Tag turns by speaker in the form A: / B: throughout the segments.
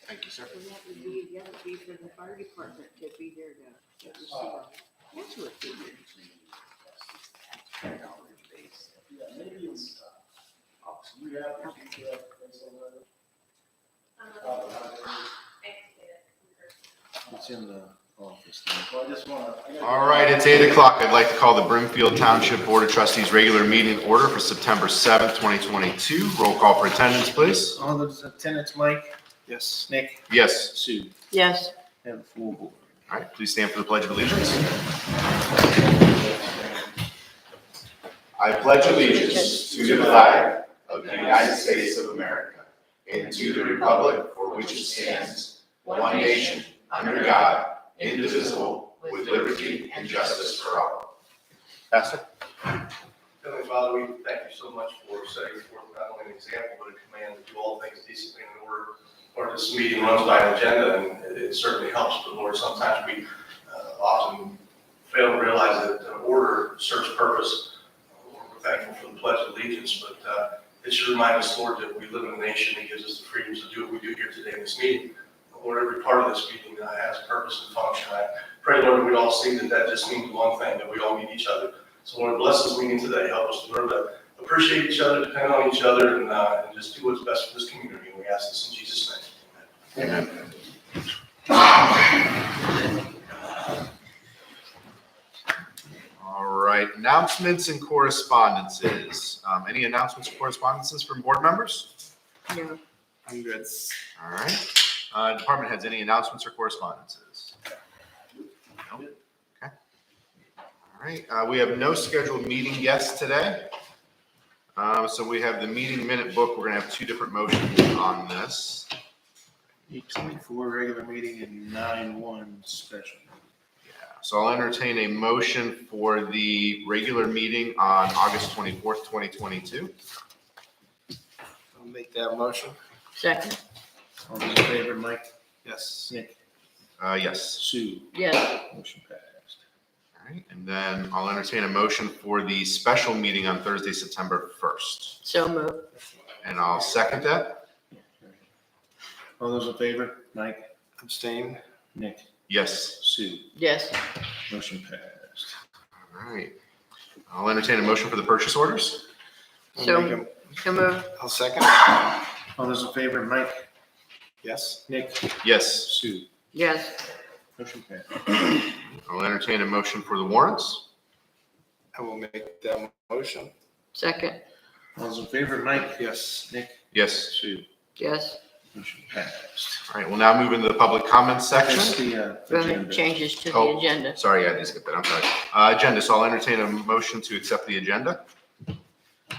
A: Thank you, sir.
B: And that would be for the fire department to be there to receive. That's what they did.
A: It's in the office.
C: All right, it's 8 o'clock. I'd like to call the Brimfield Township Board of Trustees regular meeting order for September 7th, 2022. Roll call for attendance, please.
A: All those attendants, Mike?
C: Yes.
A: Nick?
C: Yes.
A: Sue?
B: Yes.
A: Have a full board.
C: All right, please stand for the Pledge of Allegiance. I pledge allegiance to the flag of the United States of America and to the republic for which it stands, one nation, under God, indivisible, with liberty and justice for all. Pastor?
D: Heavenly Father, we thank you so much for setting forth not only an example, but a command to do all things decently and in order. Lord, this meeting runs by an agenda, and it certainly helps, but Lord, sometimes we often fail to realize that order serves purpose. Lord, we're thankful for the Pledge of Allegiance, but it should remind us, Lord, that we live in a nation that gives us the freedoms to do what we do here today in this meeting. Lord, every part of this meeting has purpose and function. I pray, Lord, that we'd all see that that just means one thing, that we all need each other. So Lord, bless this meeting today. Help us to learn to appreciate each other, depend on each other, and just do what's best for this community. And we ask this in Jesus' name. Amen.
C: All right, announcements and correspondences. Any announcements or correspondences from board members?
B: No.
C: I'm good. All right. Department heads, any announcements or correspondences? No? Okay. All right, we have no scheduled meeting guests today. So we have the meeting minute book. We're gonna have two different motions on this.
A: 8:24 regular meeting and 9:1 special.
C: Yeah, so I'll entertain a motion for the regular meeting on August 24th, 2022.
A: I'll make that motion.
B: Second.
A: All those in favor, Mike?
C: Yes.
A: Nick?
C: Yes.
A: Sue?
B: Yes.
A: Motion passed.
C: All right, and then I'll entertain a motion for the special meeting on Thursday, September 1st.
B: So moved.
C: And I'll second that.
A: All those in favor, Mike? Abstain. Nick?
C: Yes.
A: Sue?
B: Yes.
A: Motion passed.
C: All right. I'll entertain a motion for the purchase orders.
B: So moved.
A: I'll second. All those in favor, Mike? Yes. Nick?
C: Yes.
A: Sue?
B: Yes.
A: Motion passed.
C: I'll entertain a motion for the warrants.
A: I will make that motion.
B: Second.
A: All those in favor, Mike? Yes. Nick?
C: Yes.
A: Sue?
B: Yes.
A: Motion passed.
C: All right, we'll now move into the public comments section.
A: That's the agenda.
B: Changes to the
C: Oh.
B: agenda.
C: Sorry, I did skip that, I'm sorry. Agenda, so I'll entertain a motion to accept the agenda.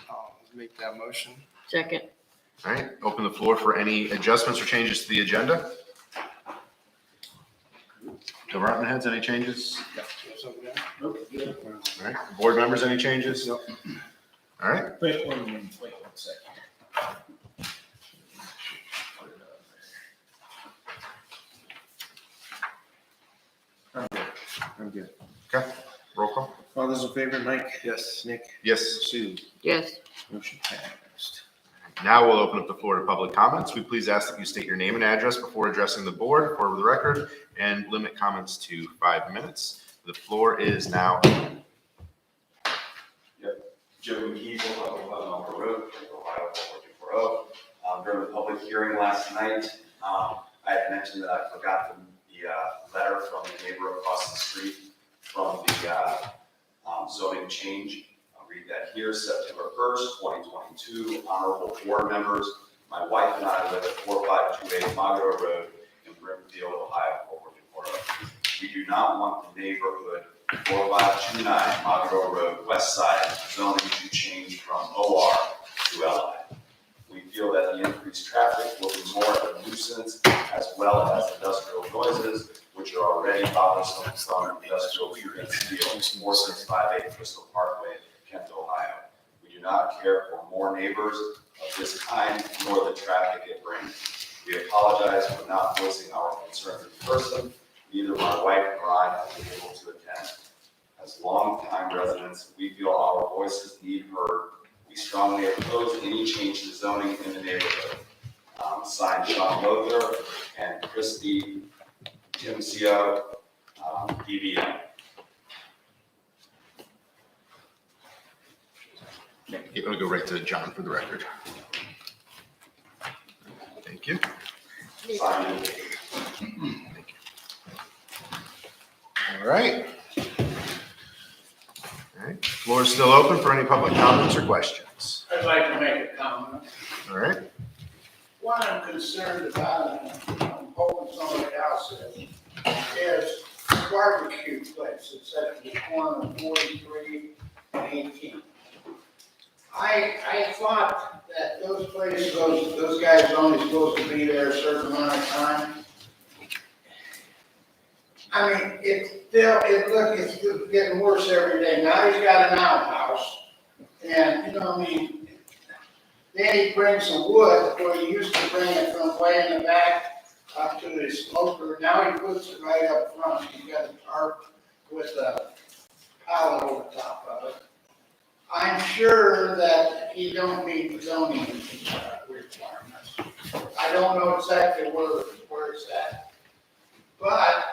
E: I'll make that motion.
B: Second.
C: All right, open the floor for any adjustments or changes to the agenda. Department heads, any changes? All right, board members, any changes?
A: Nope.
C: All right,
A: Wait one second. I'm good.
C: okay, roll call.
A: All those in favor, Mike?
E: Yes.
A: Nick?
C: Yes,
A: Sue?
B: Yes.
A: Motion passed.
C: now we'll open up the floor to public comments. We please ask that you state your name and address before addressing the board for the record and limit comments to 5 minutes. The floor is now open.
F: Joe McKeeble, 11 Elmer Road, Ohio 44240. During the public hearing last night, I had mentioned that I forgot the letter from the neighbor across the street from the zoning change. I'll read that here. September 1st, 2022. Honorable board members, my wife and I live at 4528 Magaro Road in Brimfield, Ohio 44240. We do not want the neighborhood 4529 Magaro Road, west side zoning to change from OR to LI. We feel that the increased traffic will be more of a nuisance as well as industrial noises, which are already bothersome from industrial and steel, 4658 Crystal Parkway, Kent, Ohio. We do not care for more neighbors of this kind, nor the traffic it brings. We apologize for not voicing our concerns in person. Neither my wife nor I have been able to attend. As longtime residents, we feel our voices need heard. We strongly oppose any change to zoning in the neighborhood. Signed Sean Lothar and Christy Timcio, DBM.
C: I'm gonna go right to John for the record. Thank you.
F: Signed.
C: Thank you. All right. All right, floor is still open for any public comments or questions.
G: I'd like to make a comment.
C: All right,
G: What I'm concerned about, and I'm hoping somebody else is the barbecue place. It's at the corner of 43 and 18. I thought that those places, those guys are only supposed to be there a certain amount of time. I mean, it's getting worse every day. Now he's got an outhouse, and, you know, I mean, then he brings some wood, where he used to bring it from way in the back up to his smoker. Now he puts it right up front. He's got a tarp with a pallet over top of it. I'm sure that he don't meet the zoning requirements. I don't know exactly where it's at, but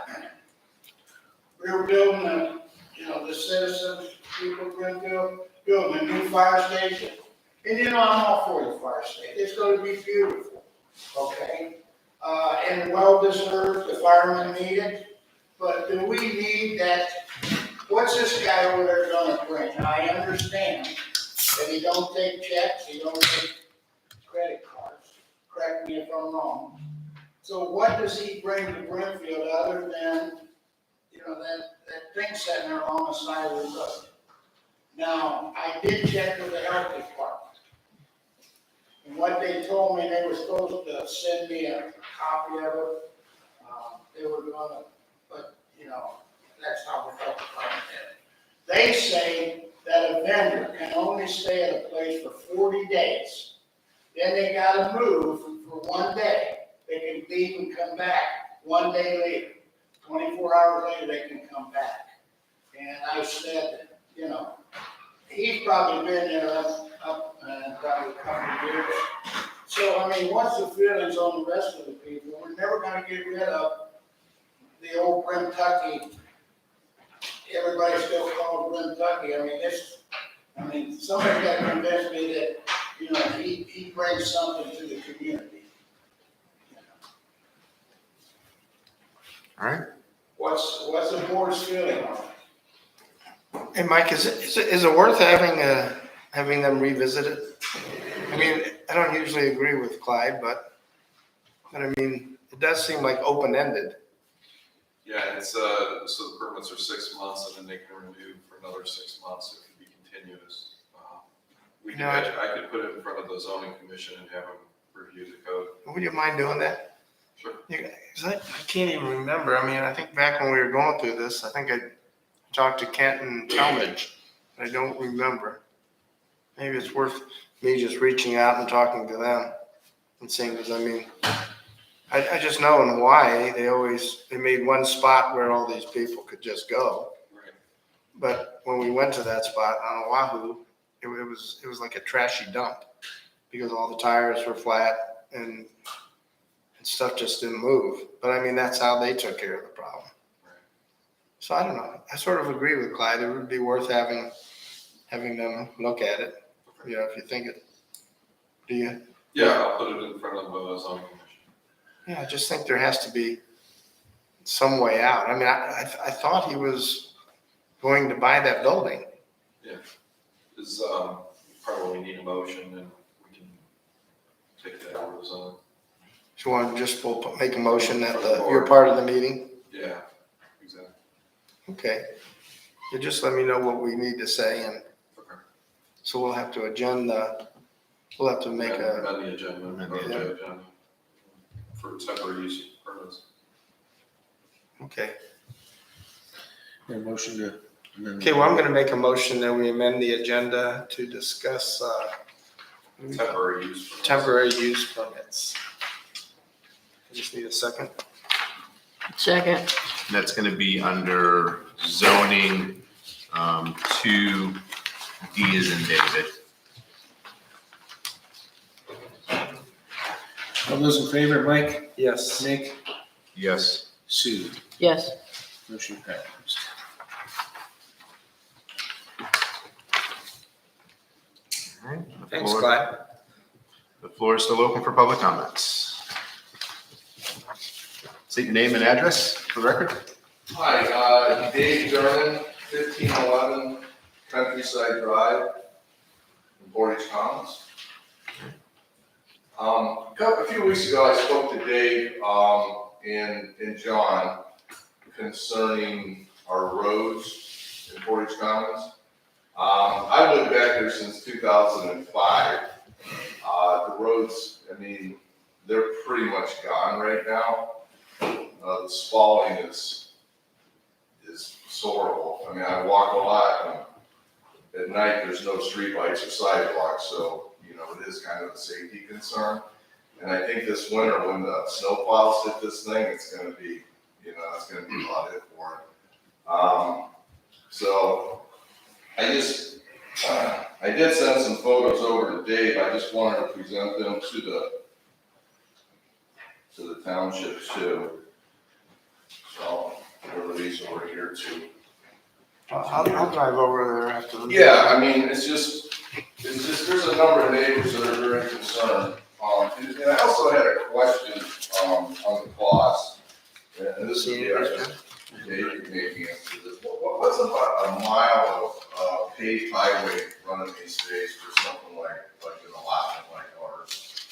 G: we were building the citizens, people are going to building a new fire station. And I'm all for the fire station. It's going to be beautiful, okay? And well deserved, the firemen need it. But do we need that? What's this guy over there going to bring? Now, I understand that he don't take checks, he don't take credit cards. Correct me if I'm wrong. So what does he bring to Brimfield other than, that thing sitting there on the side of the road? Now, I did check with the health department. And what they told me, they were supposed to send me a copy of it. They were gonna, but, that's how the health department did it. They say that a vendor can only stay at a place for 40 days. Then they gotta move for 1 day. They can leave and come back 1 day later. 24 hours later, they can come back. And I said, he's probably been there up probably a couple of years. So, I mean, what's the feelings on the rest of the people? We're never gonna get rid of the old Brimtucky. Everybody still calls Brimtucky. I mean, somebody's got to convince me that, he brings something to the community.
C: all right.
G: What's the board's feeling on it?
E: Hey, Mike, is it worth having them revisit it? I mean, I don't usually agree with Clyde, but But I mean, it does seem like open-ended.
H: Yeah, it's, so the permits are 6 months and then they can renew for another 6 months. It can be continuous. We can, I could put it in front of the zoning commission and have them review the code.
E: Would you mind doing that?
H: Sure.
E: Yeah, 'cause I can't even remember. I mean, I think back when we were going through this, I think I talked to Kent and Talmadge. I don't remember. Maybe it's worth me just reaching out and talking to them and seeing, because I mean, I just know in Hawaii, they made one spot where all these people could just go.
H: Right.
E: But when we went to that spot on Oahu, it was like a trashy dump because all the tires were flat and stuff just didn't move. But I mean, that's how they took care of the problem.
H: Right.
E: So I don't know. I sort of agree with Clyde. It would be worth having them look at it. You know, if you think it. Do you?
H: Yeah, I'll put it in front of the zoning commission.
E: Yeah, I just think there has to be some way out. I mean, I thought he going to buy that building.
H: Is, probably need a motion and we can take that over to zoning.
E: So you want to just make a motion that you're part of the meeting?
H: Yeah, exactly.
E: Okay. You just let me know what we need to say, and
H: Okay.
E: so we'll have to we'll have to make a,
H: Amend the agenda.
C: Amend the
H: or
E: agenda.
H: agenda for temporary use permits.
E: okay.
A: A motion to amend.
E: Okay, well, I'm going to make a motion that we amend the agenda to discuss
H: Temporary use permits.
E: temporary use permits. I just need a second.
B: Second.
C: And that's gonna be under zoning, 2D as in David.
A: All those in favor, Mike,
E: Yes.
A: Nick,
C: Yes.
A: Sue,
B: Yes.
A: motion passes.
C: All right. The
E: Thanks,
C: floor-
E: Clyde.
C: The floor is still open for public comments. State your name and address for the record.
I: Hi, Dave German, 1511 Countryside Drive, in Portage Commons. A few weeks ago, I spoke to Dave and John concerning our roads in Portage Commons. I've lived back there since 2005. The roads, I mean, they're pretty much gone right now. The spalling is horrible. I mean, I walk a lot, and at night, there's no streetlights or sidewalks, so, you know, it is kind of a safety concern. And I think this winter, when the snow plows hit this thing, it's gonna be, you know, it's gonna be a lot hit for it. So, I did send some photos over to Dave. I just wanted to present them to the township too. So, whatever these over here too.
E: I'll drive over there after the.
I: Yeah, I mean, it's just, there's a number of neighbors that are very concerned. And I also had a question, on the cost. And this would be, Dave can maybe answer this. What's about a mile of paved highway running these days for something like an allotment like ours?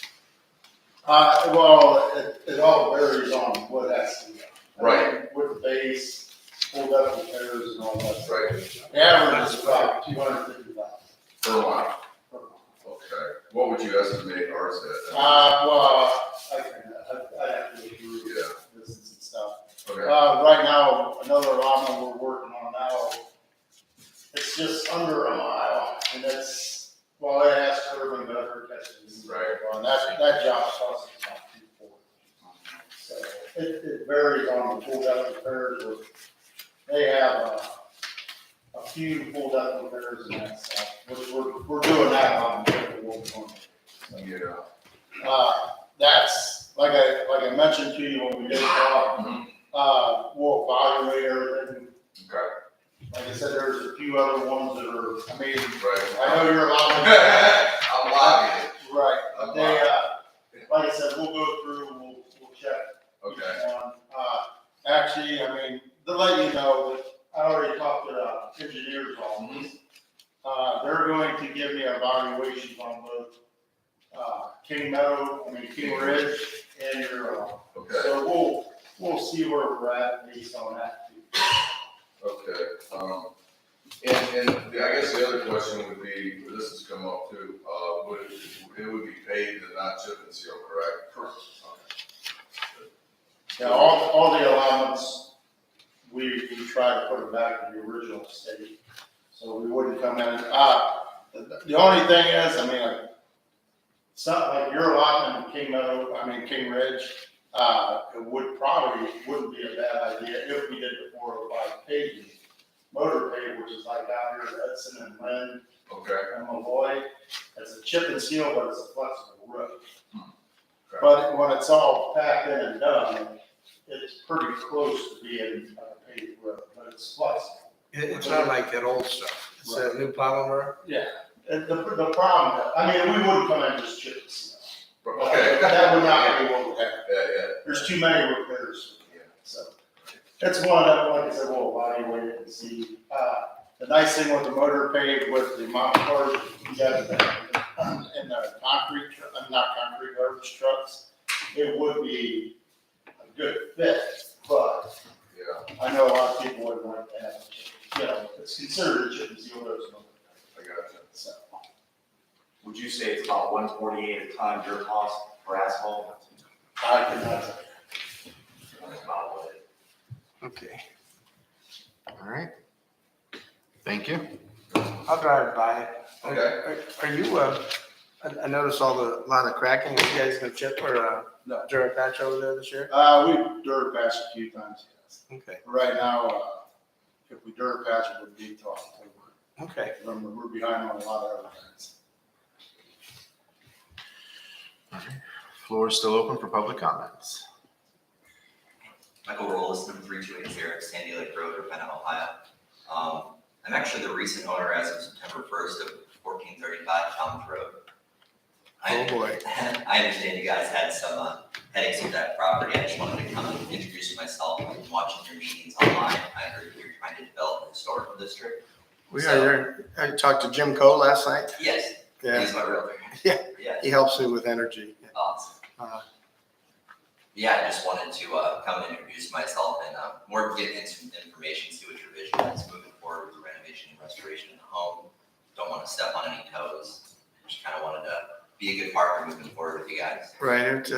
G: Well, it all varies on what that's.
I: Right.
G: With the base, pulled up repairs and all that stuff.
I: Right,
G: The average is about $250
I: per mile.
G: per month.
I: Okay. What would you estimate ours at?
G: Well, I have to go through
I: Yeah.
G: distance and stuff.
I: Okay,
G: Right now, another allotment we're working on now, it's just under a mile, and it's, well, it has curving, but I've heard that's.
I: Right.
G: And that job costs about $240. So it varies on the full depth repairs, or they have a few full depth repairs and that stuff, which we're doing that on the work.
I: yeah.
G: That's, like I mentioned to you when we did talk, we'll evaluate everything.
I: Okay.
G: Like I said, there's a few other ones that are, I mean,
I: Right.
G: I know you're allowed.
I: I'm logging it.
G: Right,
I: I'm
G: they,
I: logging.
G: like I said, we'll go through, we'll check.
I: Okay.
G: on. Actually, I mean, to let you know, I already talked to the engineers on this. They're going to give me evaluations on both, King Ridge year.
I: Okay,
G: So we'll see where we're at based on that.
I: okay. And I guess the other question would be, this has come up too, it would be paved and not chip and seal, correct?
G: Correct. Now, all the allowance, we try to put them back in the original state, so we wouldn't come in. The only thing is, I mean, like, something like your allotment in King Ridge, it wouldn't be a bad idea if we did the 405 paving. Motor pave, which is like down here, Hudson and Lynn
I: Okay.
G: and Malloy, it's a chip and seal, but it's a flexible road.
I: Okay.
G: But when it's all packed in and done, it's pretty close to being a paved road, but it's flexible.
E: It's not like that old stuff. It's a new polymer.
G: Yeah. And the problem, I mean, we wouldn't come in and just chip and seal.
I: Okay.
G: That would not be what would happen.
I: Yeah.
G: There's too many repairs. So it's one that, like I said, we'll evaluate it and see. The nice thing with the motor pave with the amount of cars you got in the garbage trucks, it would be a good fit, but
I: Yeah,
G: I know a lot of people wouldn't like to have it. It's considered a chip and seal road.
I: I got you.
G: So,
F: Would you say it's about 148 a ton your cost for asphalt?
G: I cannot say.
F: That's about what it.
E: Okay.
C: All right. Thank you.
E: I'll drive by it.
I: Okay.
E: Are you, I noticed a lot of cracking. Are you guys gonna chip or,
G: No.
E: dirt patch over there this year?
G: We dirt patched a few times, yes.
E: Okay.
G: Right now, if we dirt patch, it would be till October.
E: Okay.
G: Remember, we're behind on a lot of other things.
C: All right. Floor is still open for public comments.
J: Michael Rollis, number 3280 Sandy Lake Road, Ravenna, Ohio. I'm actually the recent owner as of September 1st of 1435 Talmadge Road.
E: Oh, boy.
J: I understand you guys had some headaches with that property. I just wanted to come and introduce myself. I've been watching your meetings online. I heard you were trying to develop a historical district.
E: We are here. I talked to Jim Cole last night.
J: Yes,
E: Yeah,
J: he's my realtor.
E: Yeah.
J: Yeah,
E: he helps me with energy.
J: awesome. Yeah, I just wanted to come and introduce myself and more get into some information, see what your vision is moving forward with the renovation and restoration of the home. Don't want to step on any toes. Just kind of wanted to be a good partner moving forward with you guys.
E: Right,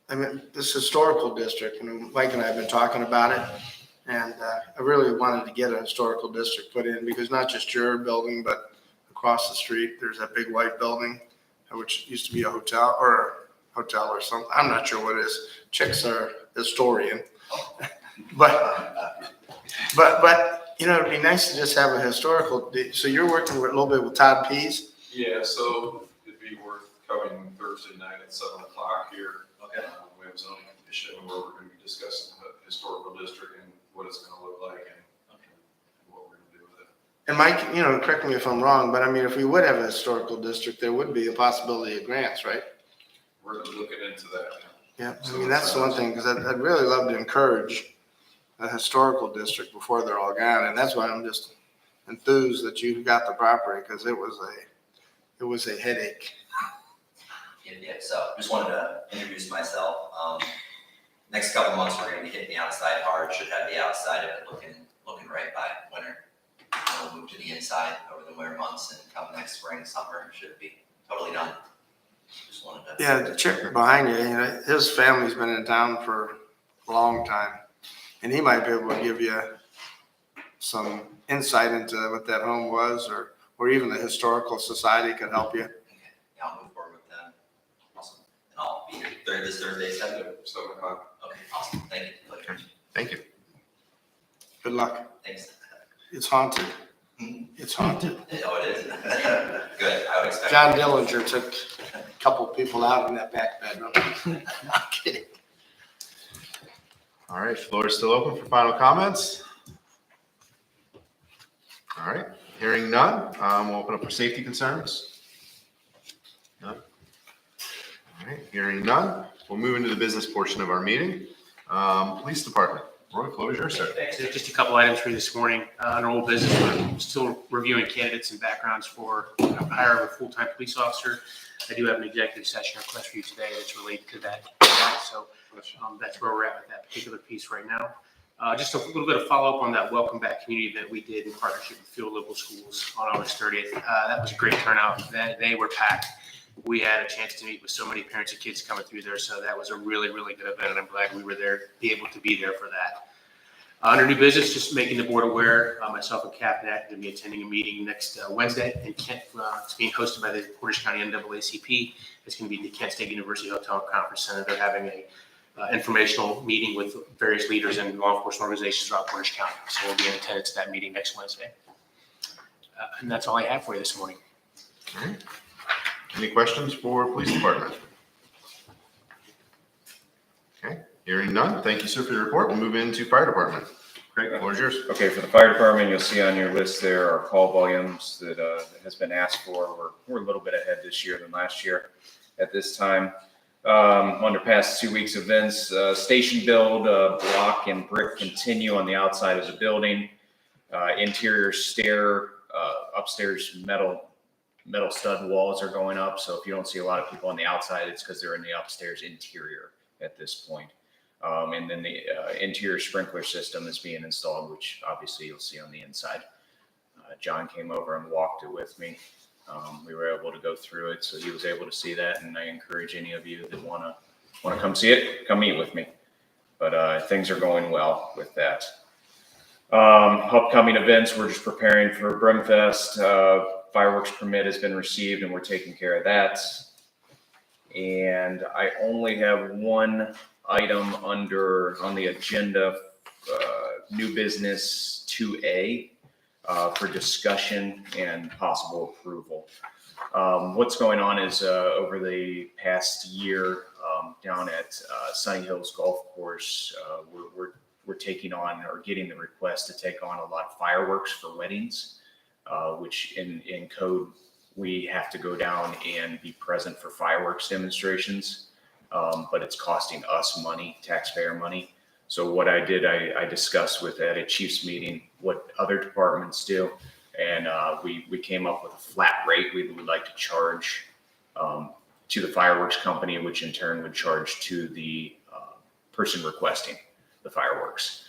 E: I mean, this historical district, and Mike and I have been talking about it, and I really wanted to get a historical district put in, because not just your building, but across the street, there's that big white building, which used to be a hotel or something, I'm not sure what it is. Chicks are historian. But, it'd be nice to just have a historical, so you're working with a little bit with Todd Pease?
H: Yeah, so it'd be worth coming Thursday night at 7 o'clock here.
J: Okay.
H: We have a zoning commission where we're gonna be discussing the historical district and what it's gonna look like and what we're gonna do with it.
E: And Mike, correct me if I'm wrong, but I mean, if we would have a historical district, there would be a possibility of grants, right?
H: We're looking into that now.
E: Yeah, I mean, that's the one thing, because I'd really love to encourage a historical district before they're all gone, and that's why I'm just enthused that you got the property, because it was a headache.
J: Yeah, so just wanted to introduce myself. Next couple months, we're gonna be hitting the outside hard. Should have the outside of it looking right by winter. We'll move to the inside over the winter months, and come next spring, summer, it should be totally done. Just wanted to.
E: Yeah, the chick behind you, his family's been in town for a long time, and he might be able to give you some insight into what that home was, or even the historical society could help you.
J: Okay, yeah, I'll move forward with that. Awesome. And I'll be here this Thursday, 7.
H: 7 o'clock.
J: Okay, awesome. Thank you. Pleasure.
C: Thank you.
E: Good luck.
J: Thanks.
E: It's haunted. It's haunted.
J: Oh, it is. Good. I would expect.
E: John Dillinger took a couple people out in that back bedroom. I'm kidding.
C: All right, floor is still open for final comments. All right, hearing none, we'll open up for safety concerns. None. All right, hearing none, we'll move into the business portion of our meeting. Police Department, Roy, floor is yours, sir.
K: So just a couple items for you this morning. Under old business, we're still reviewing candidates and backgrounds for hire of a full-time police officer. I do have an executive session request for you today that's related to that. So that's where we're at with that particular piece right now. Just a little bit of follow-up on that welcome back community event we did in partnership with Field Local Schools on August 30th. That was a great turnout. They were packed. We had a chance to meet with so many parents and kids coming through there. So that was a really, really good event. And I'm glad we were there, be able to be there for that. Under new business, just making the board aware, myself and Captain Act will be attending a meeting next Wednesday in Kent. It's being hosted by the Portage County NAACP. It's going to be at the Kent State University Hotel and Conference Center. They're having a informational meeting with various leaders and law enforcement organizations throughout Portage County. So we'll be in attendance at that meeting next Wednesday. And that's all I have for you this morning.
C: All right. Any questions for police department? Okay, hearing none. Thank you, sir, for your report. We'll move into fire department. Craig, the floor is yours.
L: Okay, for the fire department, you'll see on your list there are call volumes that has been asked for. We're a little bit ahead this year than last year at this time. Under past 2 weeks events, station build, block and brick continue on the outside of the building. Interior stair, upstairs metal stud walls are going up. So if you don't see a lot of people on the outside, it's because they're in the upstairs interior at this point. And then the interior sprinkler system is being installed, which obviously you'll see on the inside. John came over and walked it with me. We were able to go through it, so he was able to see that, and I encourage any of you that want to come see it, come meet with me. But things are going well with that. Upcoming events, we're just preparing for Brimfest. Fireworks permit has been received, and we're taking care of that. And I only have one item on the agenda, new business 2A. For discussion and possible approval. What's going on is over the past year down at Sunny Hills Golf Course, we're taking on or getting the request to take on a lot of fireworks for weddings, which in code we have to go down and be present for fireworks demonstrations, but it's costing us money, taxpayer money. So what I did, I discussed with at a chief's meeting what other departments do, and we came up with a flat rate we would like to charge to the fireworks company, which in turn would charge to the person requesting the fireworks.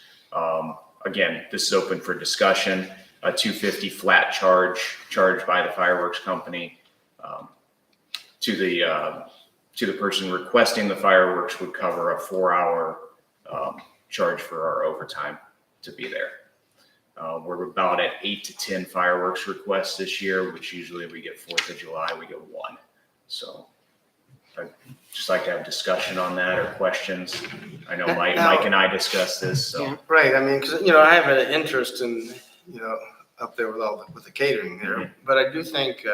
L: Again, this is open for discussion. A $250 flat charged by the fireworks company to the person requesting the fireworks would cover a 4-hour charge for our overtime to be there. We're about at 8 to 10 fireworks requests this year, which usually we get 4th of July, we get 1. So I'd just like to have discussion on that or questions. I know Mike and I discussed this, so.
E: Yeah, right, I mean, because, I have an interest in, up there with the catering there,
C: Mhm.
E: but I do think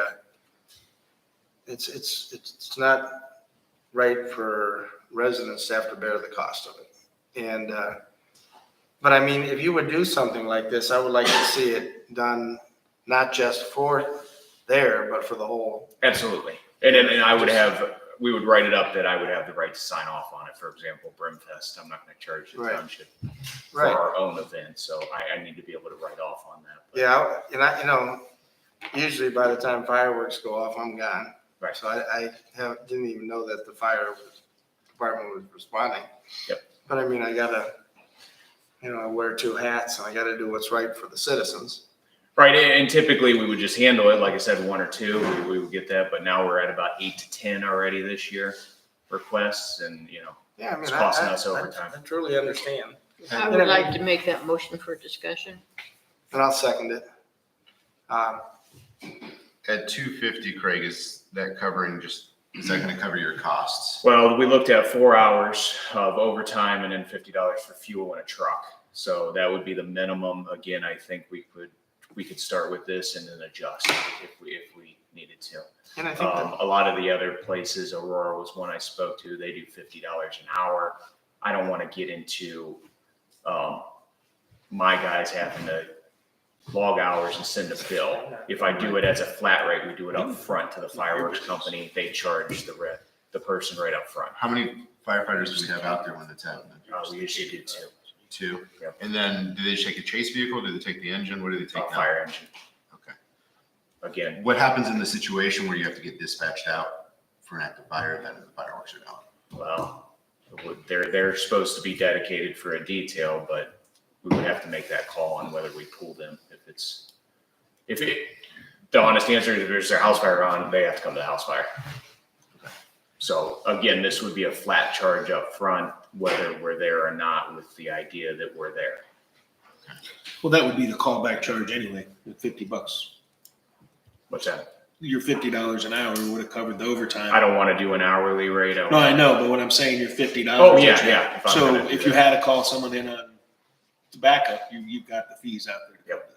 E: it's not right for residents to have to bear the cost of it. And, but I mean, if you would do something like this, I would like to see it done, not just for there, but for the whole.
L: Absolutely. And we would write it up that I would have the right to sign off on it. For example, Brimfest, I'm not going to charge the
E: Right.
L: township for
E: Right.
L: our own event. So I need to be able to write off on that. But
E: Yeah, and usually by the time fireworks go off, I'm gone.
L: Right.
E: So I didn't even know that the fire department was responding.
L: Yep.
E: But I mean, I gotta, I wear 2 hats and I gotta do what's right for the citizens.
L: Right, and typically we would just handle it, like I said, 1 or 2, we would get that, but now we're at about 8 to 10 already this year requests, and
E: Yeah, I mean,
L: it's costing us overtime.
E: I truly understand.
B: I would like to make that motion for discussion.
E: And I'll second it.
C: At $250, Craig, is that going to cover your costs?
L: Well, we looked at 4 hours of overtime and then $50 for fuel in a truck, so that would be the minimum. Again, I think we could start with this and then adjust if we needed to.
E: And I think
L: A lot of the other places, Aurora was one I spoke to, they do $50 an hour. I don't want to get into my guys having to log hours and send a bill. If I do it as a flat rate, we do it up front to the fireworks company. They charge the person right up front.
C: How many firefighters do we have out there when it's happening?
L: We usually do 2.
C: 2?
L: Yep.
C: And then do they just take a chase vehicle? Do they take the engine? What do they take now?
L: Fire engine.
C: Okay.
L: Again,
C: What happens in the situation where you have to get dispatched out for an active fire event and the fireworks are gone?
L: well, They're supposed to be dedicated for a detail, but we would have to make that call on whether we pull them. The honest answer is if there's a house fire on, they have to come to the house fire. So again, this would be a flat charge up front, whether we're there or not, with the idea that we're there.
A: Well, that would be the callback charge anyway, at $50.
L: What's that?
A: Your $50 an hour would have covered the overtime.
L: I don't want to do an hourly rate.
A: No, I know, but what I'm saying, you're $50.
L: Oh, yeah.
A: So if you had to call someone in on backup, you've got the fees out there.
L: Yep.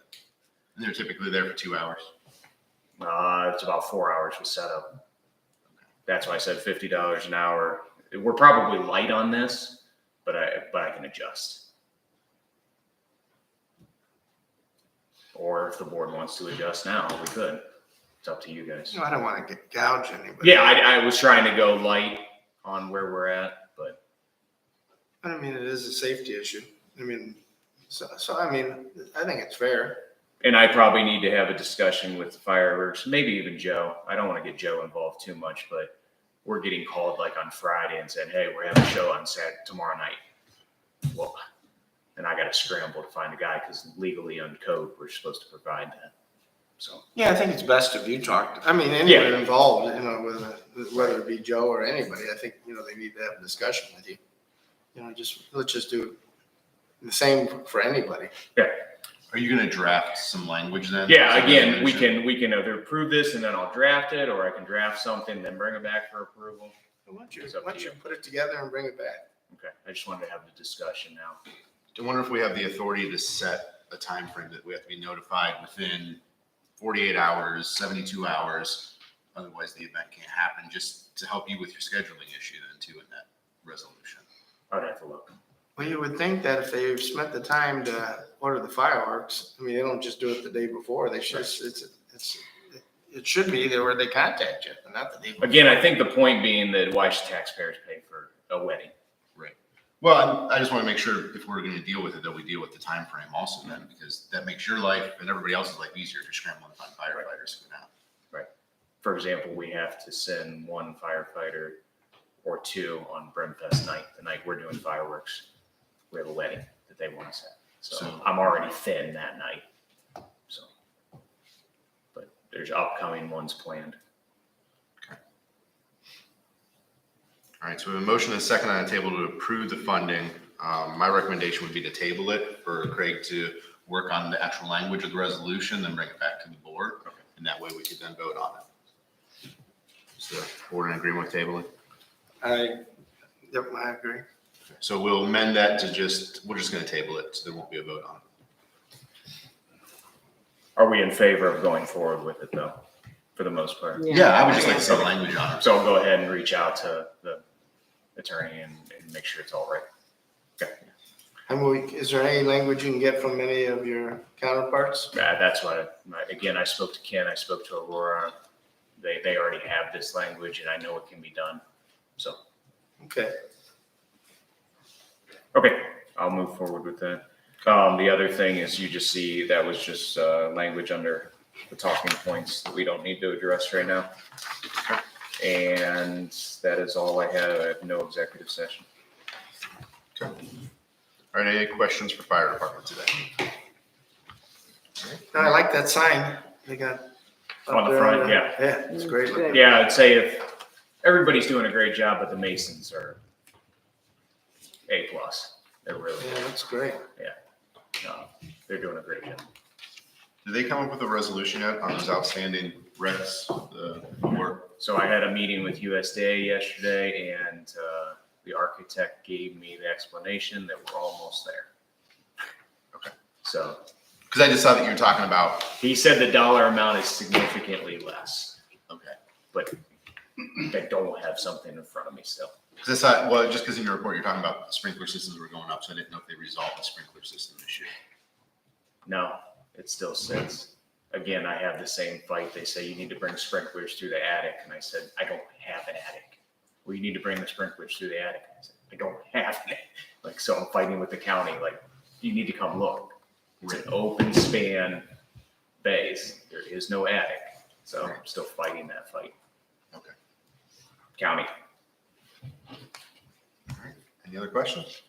C: And they're typically there for 2 hours.
L: It's about 4 hours with setup. That's why I said $50 an hour. We're probably light on this, but I can adjust. Or if the board wants to adjust now, we could. It's up to you guys.
E: I don't want to gouge anybody.
L: Yeah, I was trying to go light on where we're at, but
E: I mean, it is a safety issue. I mean, I think it's fair.
L: and I probably need to have a discussion with the fireworks, maybe even Joe. I don't want to get Joe involved too much, but we're getting called like on Friday and said, hey, we're having a show on Saturday tomorrow night. Well, and I got to scramble to find a guy because legally on code, we're supposed to provide that. So.
E: Yeah, I think it's best if you talk, anyone involved, whether it be Joe or anybody, I think, they need to have a discussion with you. Let's just do the same for anybody.
L: Yeah.
C: Are you gonna draft some language then?
L: Yeah, again, we can either approve this and then I'll draft it, or I can draft something, then bring it back for approval.
E: Why don't you put it together and bring it back?
L: Okay, I just wanted to have the discussion now.
C: I wonder if we have the authority to set a time frame that we have to be notified within 48 hours, 72 hours. Otherwise, the event can't happen, just to help you with your scheduling issue then too in that resolution.
L: I'd have to look.
E: Well, you would think that if they've spent the time to order the fireworks, they don't just do it the day before. They should, it should be there where they contact you, but not the day before.
L: Again, I think the point being that why should taxpayers pay for a wedding?
C: Right. Well, I just want to make sure if we're going to deal with it, that we deal with the time frame also then, because that makes your life and everybody else's life easier if you're scrambling to find firefighters for now.
L: Right. For example, we have to send one firefighter or two on Brimfest night, the night we're doing fireworks. We have a wedding that they want us at. So I'm already thin that night. So, but there's upcoming ones planned.
C: Okay. All right, so we have a motion and a second on the table to approve the funding. My recommendation would be to table it for Craig to work on the actual language of the resolution, then bring it back to the board. Okay. And that way we could then vote on it. Is the board in agreement with tabling?
E: I agree.
C: So we'll amend that to we're just going to table it, so there won't be a vote on it.
L: Are we in favor of going forward with it though, for the most part?
C: Yeah, I would just like to see the language on it.
L: So I'll go ahead and reach out to the attorney and make sure it's all right. Okay.
E: And is there any language you can get from any of your counterparts?
L: That's why, again, I spoke to Ken, I spoke to Aurora. They already have this language and I know it can be done. So.
E: Okay.
L: Okay, I'll move forward with that. The other thing is you just see that was just language under the talking points that we don't need to address right now. And that is all I have. I have no executive session.
C: Okay. All right, any questions for fire department today?
E: No, I like that sign they got.
L: On the
E: up
L: front,
E: there.
L: yeah.
E: Yeah, it's great.
B: Good.
L: Yeah, I'd say if everybody's doing a great job, but the Masons are A+. They're really,
E: Yeah, that's great.
L: they're doing a great job.
C: Did they come up with a resolution yet on those outstanding recs, the work?
L: So I had a meeting with USDA yesterday and the architect gave me the explanation that we're almost there.
C: Okay.
L: So.
C: Because I just saw that you were talking about.
L: He said the dollar amount is significantly less.
C: Okay.
L: But I don't have something in front of me still.
C: Because I thought, well, just because in your report you're talking about the sprinkler systems were going up, so I didn't know if they resolved the sprinkler system issue.
L: No, it still sits. Again, I have the same fight. They say you need to bring sprinklers through the attic. And I said, I don't have an attic. Well, you need to bring the sprinklers through the attic. I said, I don't have it. So I'm fighting with the county. You need to come look. It's an open span base. There is no attic. So I'm still fighting that fight.
C: Okay.
L: County.
C: Any other questions?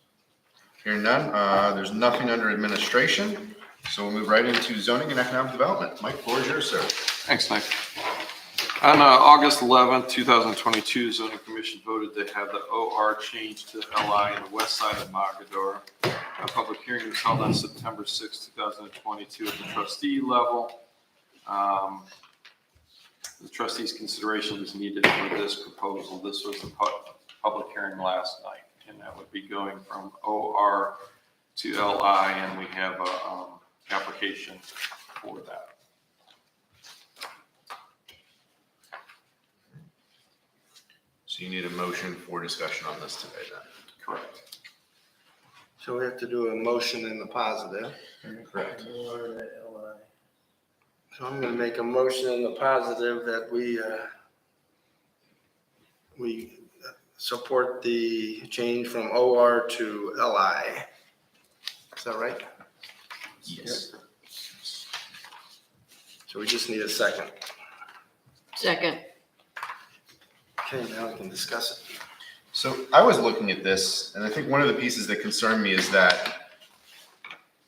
C: Hearing none, there's nothing under administration, so we'll move right into zoning and economic development. Mike, floor is yours, sir.
H: Thanks, Mike. On August 11th, 2022, zoning commission voted to have the OR changed to LI in the west side of Mogador. A public hearing was held on September 6th, 2022 at the trustee level. The trustees' consideration was needed for this proposal. This was the public hearing last night, and that would be going from OR to LI, and we have a application for that.
C: So you need a motion for discussion on this today then?
H: Correct.
E: So we have to do a motion in the positive.
C: Correct.
E: So I'm gonna make a motion in the positive that we support the change from OR to LI. Is that right?
C: Yes.
E: So we just need a second.
B: Second.
E: Okay, now we can discuss it.
C: So I was looking at this, and I think one of the pieces that concern me is that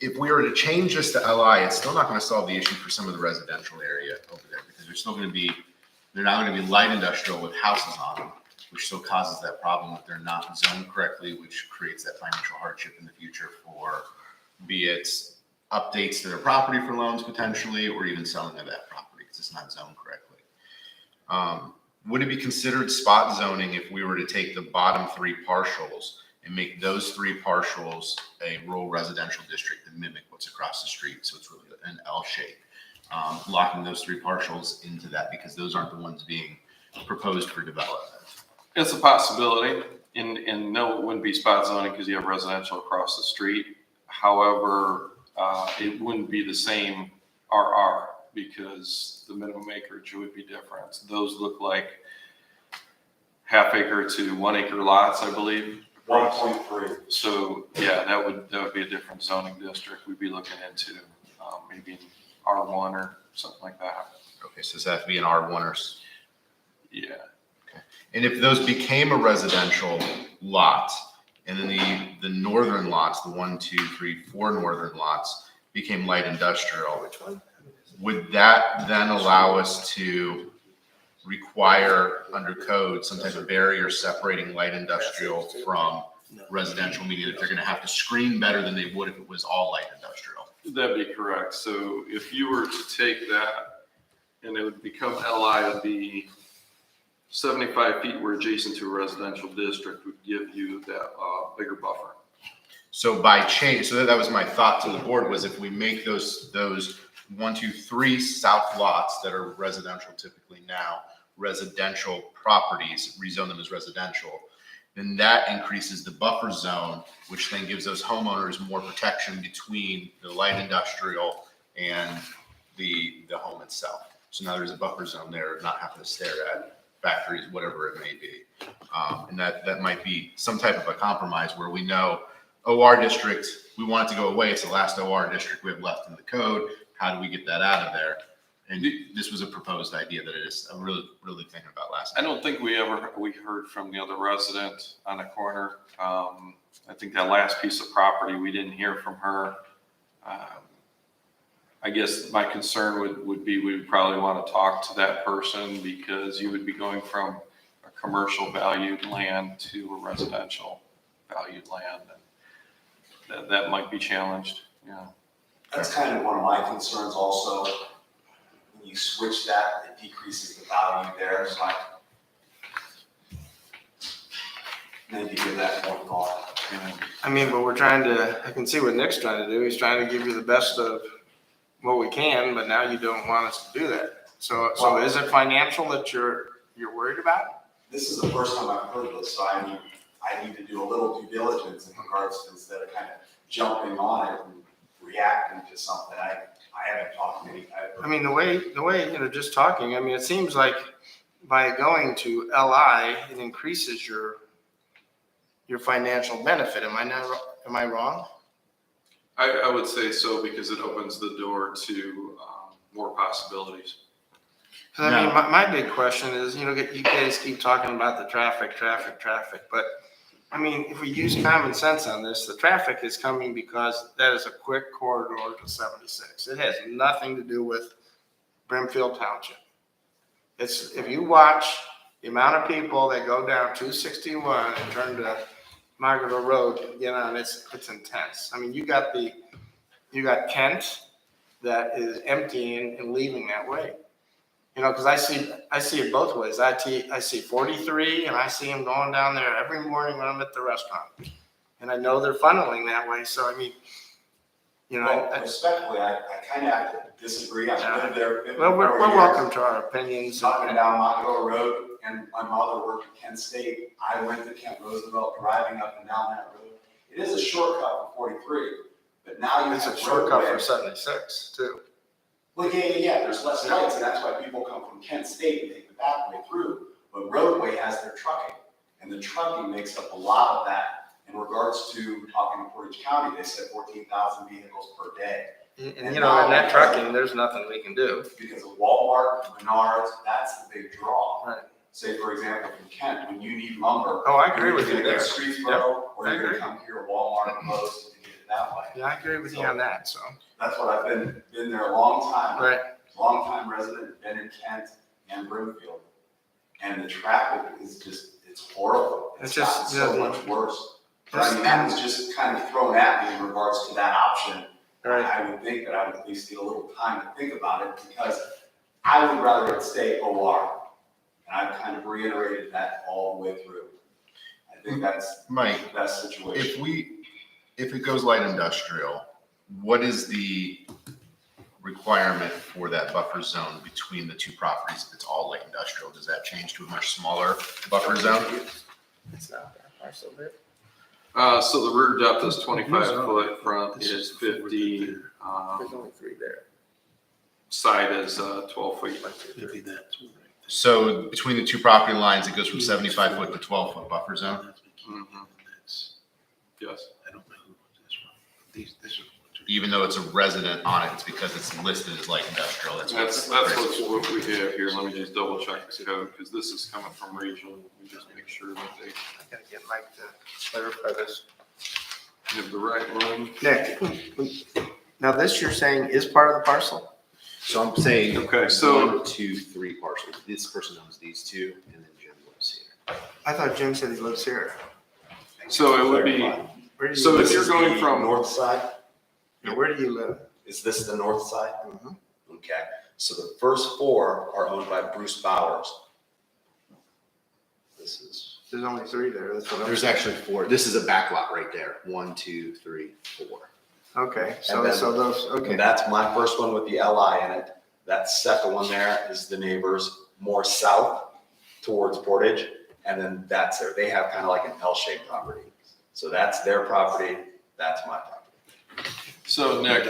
C: if we were to change this to LI, it's still not going to solve the issue for some of the residential area over there, because they're not going to be light industrial with houses on them, which still causes that problem if they're not zoned correctly, which creates that financial hardship in the future for, be it updates to their property for loans potentially, or even selling of that property because it's not zoned correctly. Would it be considered spot zoning if we were to take the bottom three partials and make those three partials a rural residential district and mimic what's across the street? So it's really an L shape, locking those three partials into that, because those aren't the ones being proposed for development.
H: It's a possibility, and no, it wouldn't be spot zoning because you have residential across the street. However, it wouldn't be the same RR because the minimum acreage would be different. Those look like half acre to 1 acre lots, I believe.
F: 1.3.
H: So yeah, that would be a different zoning district. We'd be looking into maybe R1 or something like that.
C: Okay, so does that have to be an R1 or?
H: Yeah.
C: Okay. And if those became a residential lot, and then the northern lots, the 1, 2, 3, 4 northern lots became light industrial,
E: Which one?
C: would that then allow us to require under code some type of barrier separating light industrial from residential, meaning that they're going to have to screen better than they would if it was all light industrial?
H: That'd be correct. So if you were to take that and it would become LI, it'd be 75 feet were adjacent to a residential district would give you that bigger buffer.
C: So by change, so that was my thought to the board, was if we make those 1, 2, 3 south lots that are residential typically now, residential properties, rezone them as residential, then that increases the buffer zone, which then gives those homeowners more protection between the light industrial and the home itself. So now there's a buffer zone there, not having to stare at factories, whatever it may be. And that might be some type of a compromise where we know OR district, we want it to go away. It's the last OR district we have left in the code. How do we get that out of there? And this was a proposed idea that I'm really thinking about last night.
H: I don't think we heard from the other resident on the corner. I think that last piece of property, we didn't hear from her. I guess my concern would be we would probably want to talk to that person because you would be going from a commercial valued land to a residential valued land. And that might be challenged, yeah.
F: That's kind of one of my concerns also. When you switch that, it decreases the value there, so I maybe give that more thought.
E: I mean, but I can see what Nick's trying to do. He's trying to give you the best of what we can, but now you don't want us to do that. So is it financial that you're worried about?
F: This is the first time I've heard this, so I need to do a little due diligence in regards to, instead of kind of jumping on it and reacting to something. I haven't talked to any.
E: I mean, the way, just talking, I mean, it seems like by going to LI, it increases your financial benefit. Am I wrong?
H: I would say so because it opens the door to more possibilities.
E: I mean, my big question is, you guys keep talking about the traffic, but I mean, if we use common sense on this, the traffic is coming because that is a quick corridor to 76. It has nothing to do with Brimfield Township. It's, if you watch the amount of people that go down 261 and turn to Margaret Road, you know, and it's intense. I mean, you got Kent that is emptying and leaving that way. You know, because I see it both ways. I see 43 and I see them going down there every morning when I'm at the restaurant. And I know they're funneling that way. So, I mean, you know.
F: Well, respectfully, I kind of have to disagree. I've lived there.
E: Well, we're welcome to our opinions.
F: Talking down Mongo Road, and my mother worked at Kent State. I went to Kent Roosevelt, driving up and down that road. It is a shortcut for 43, but now you
E: It's
F: have
E: a shortcut for
F: roadway.
E: 76 too.
F: Well, yeah, there's less lights, and that's why people come from Kent State and take the back way through. But roadway has their trucking, and the trucking makes up a lot of that. In regards to talking to Portage County, they said 14,000 vehicles per day.
E: And you know, in that trucking, there's nothing we can do.
F: Because of Walmart, Menards, that's the big draw.
E: Right.
F: Say, for example, from Kent, when you need lumber.
E: Oh, I agree with
F: you're
E: you
F: gonna go
E: there.
F: to Streetsboro, or
E: I
F: you're gonna
E: agree.
F: come here, Walmart, Lowe's, and get it that way.
E: Yeah, I agree with you on that, so.
F: That's what I've been there a long time.
E: Right.
F: Long time resident, been in Kent and Brimfield. And the traffic is just, it's horrible.
E: It's
F: It's
E: just,
F: gotten so
E: yeah.
F: much worse. But I mean, that was just kind of thrown at me in regards to that option.
E: Right.
F: I would think that I would at least need a little time to think about it, because I would rather it stay OR. And I've kind of reiterated that all the way through. I think that's
C: Mike,
F: the best situation.
C: if it goes light industrial, what is the requirement for that buffer zone between the two properties if it's all light industrial? Does that change to a much smaller buffer zone?
E: It's not that parcel there.
H: So the rear depth is 25 foot, front is 50,
E: There's only 3 there.
H: side is 12 feet.
A: Maybe that's.
C: So between the two property lines, it goes from 75 foot to 12 foot buffer zone?
H: Mhm. Yes.
A: I don't know who this one. This is.
C: Even though it's a resident on it, it's because it's listed as light industrial. That's
H: What we have here. Let me just double check the code, because this is coming from regional. We just make sure that they
E: I gotta get Mike to clarify this.
H: have the right one.
E: Nick, now this you're saying is part of the parcel?
M: So I'm saying.
H: Okay, so-
M: 1, 2, 3 parcels. This person owns these two, and then Jim lives here.
E: I thought Jim said he lives here.
H: So it would be,
E: Where do you
H: so
E: live?
H: if you're going from,
F: North side,
E: Now, where do you live?
F: is this the north side?
E: Mhm.
F: Okay, so the first 4 are owned by Bruce Bowers. This is.
E: There's only 3 there, that's what I'm
M: There's
E: saying.
M: actually 4. This is a back lot right there. 1, 2, 3, 4.
E: Okay,
F: And
E: so
F: then-
E: those, okay.
F: And that's my first one with the LI in it. That second one there is the neighbors more south towards Portage. And then that's there. They have kind of like an L-shaped property. So that's their property, that's my property.
H: so Nick,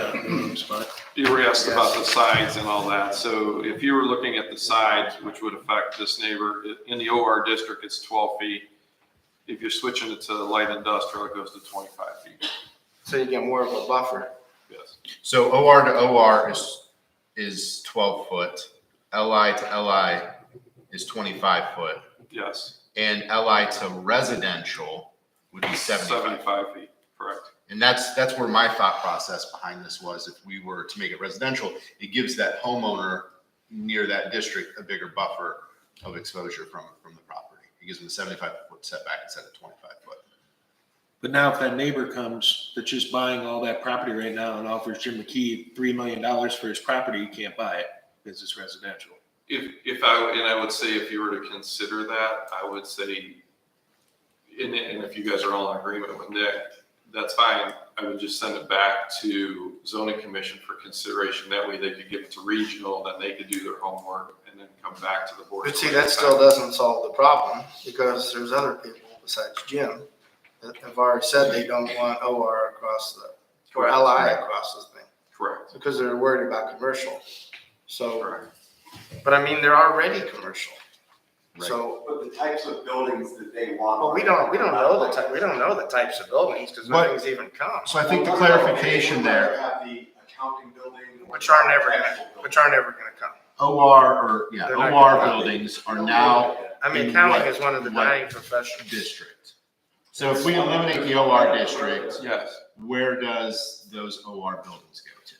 H: you were asked about the sides and all that. So if you were looking at the sides, which would affect this neighbor, in the OR district, it's 12 feet. If you're switching it to light industrial, it goes to 25 feet.
E: So you get more of a buffer.
H: Yes.
C: So OR to OR is 12 foot. LI to LI is 25 foot.
H: Yes.
C: And LI to residential would be 75.
H: 75 feet, correct.
C: And that's where my thought process behind this was, if we were to make it residential, it gives that homeowner near that district a bigger buffer of exposure from the property. It gives them a 75 foot setback instead of 25 foot.
A: But now if that neighbor comes that's just buying all that property right now and offers Jim McKee $3 million for his property, you can't buy it because it's residential.
H: I would say if you were to consider that, I would say, and if you guys are all in agreement with Nick, that's fine. I would just send it back to zoning commission for consideration. That way they could give it to regional, then they could do their homework and then come back to the board.
E: But see, that still doesn't solve the problem, because there's other people besides Jim that have already said they don't want OR across or LI across the thing,
H: Correct.
E: because they're worried about commercial. So,
H: Correct.
E: but I mean, they're already commercial.
C: Right.
E: So,
F: But the types of buildings that they want.
E: well, we don't know the types of buildings, because
C: What-
E: nothing's even come,
C: So I think the clarification there,
F: Have the accounting building.
E: which are never gonna come.
C: OR
E: They're not
C: OR
E: gonna-
C: buildings are now
E: I mean,
C: In
E: accounting
C: what-
E: is one of the
C: what
E: dying professions.
C: district. So if we eliminate the OR district,
H: Yes,
C: where does those OR buildings go to?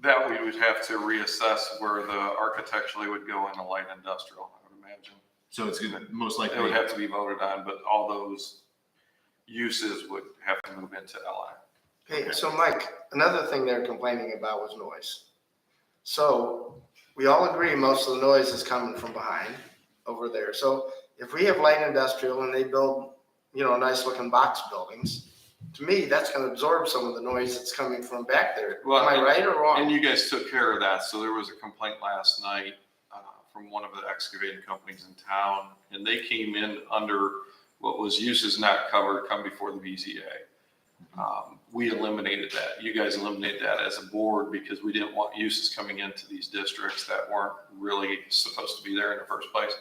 H: that we would have to reassess where the architecturally would go in the light industrial, I would imagine.
C: So it's gonna most
H: It would
C: likely,
H: have to be voted on, but all those uses would have to move into LI.
E: Hey, so Mike, another thing they're complaining about was noise. So we all agree most of the noise is coming from behind over there. So if we have light industrial and they build, nice looking box buildings, to me, that's gonna absorb some of the noise that's coming from back there. Am I right or wrong?
H: And you guys took care of that, so there was a complaint last night from one of the excavating companies in town, and they came in under what was uses not covered, come before the BZA. We eliminated that. You guys eliminated that as a board because we didn't want uses coming into these districts that weren't really supposed to be there in the first place.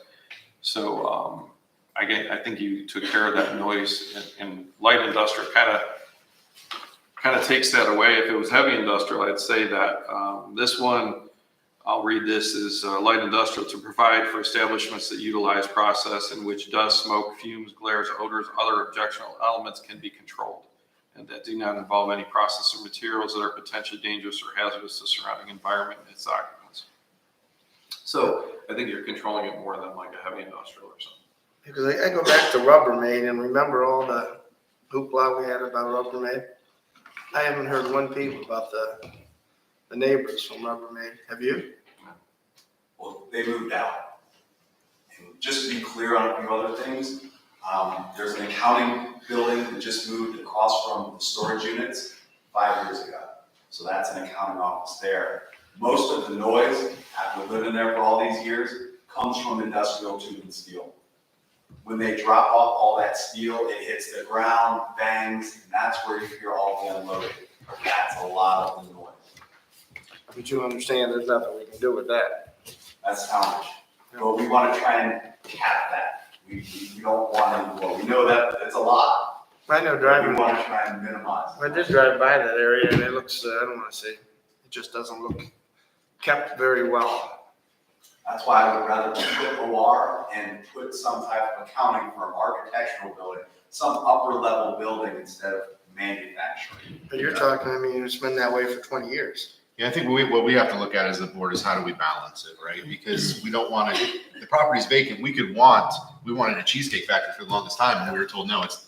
H: So I think you took care of that noise, and light industrial kind of takes that away. If it was heavy industrial, I'd say that this one, I'll read this, is light industrial to provide for establishments that utilize process in which dust, smoke, fumes, glares, odors, other objectionable elements can be controlled, and that do not involve any process or materials that are potentially dangerous or hazardous to the surrounding environment and its occupants. So I think you're controlling it more than like a heavy industrial or something.
E: Because I go back to Rubbermaid and remember all the hoopla we had about Rubbermaid. I haven't heard one peep about the neighbors from Rubbermaid. Have you?
F: Well, they moved out. And just to be clear on a few other things, there's an accounting building that just moved across from the storage units 5 years ago. So that's an accounting office there. Most of the noise, after living there for all these years, comes from industrial tube and steel. When they drop off all that steel, it hits the ground, bangs, and that's where you hear all the unloading. That's a lot of the noise.
E: But you understand there's nothing we can do with that.
F: That's how much. But we want to try and cap that. We don't want to, well, we know that it's a lot.
E: I know
F: But
E: driving.
F: we want to try and minimize.
E: I did drive by that area and it looks, I don't want to say, it just doesn't look kept very well.
F: That's why I would rather put OR and put some type of accounting for an architectural building, some upper level building instead of manufacturing.
E: But you're talking, it's been that way for 20 years.
C: Yeah, I think what we have to look at as a board is how do we balance it, right? Because we don't want to, the property's vacant, we wanted a Cheesecake Factory for the longest time, and we were told, no, it's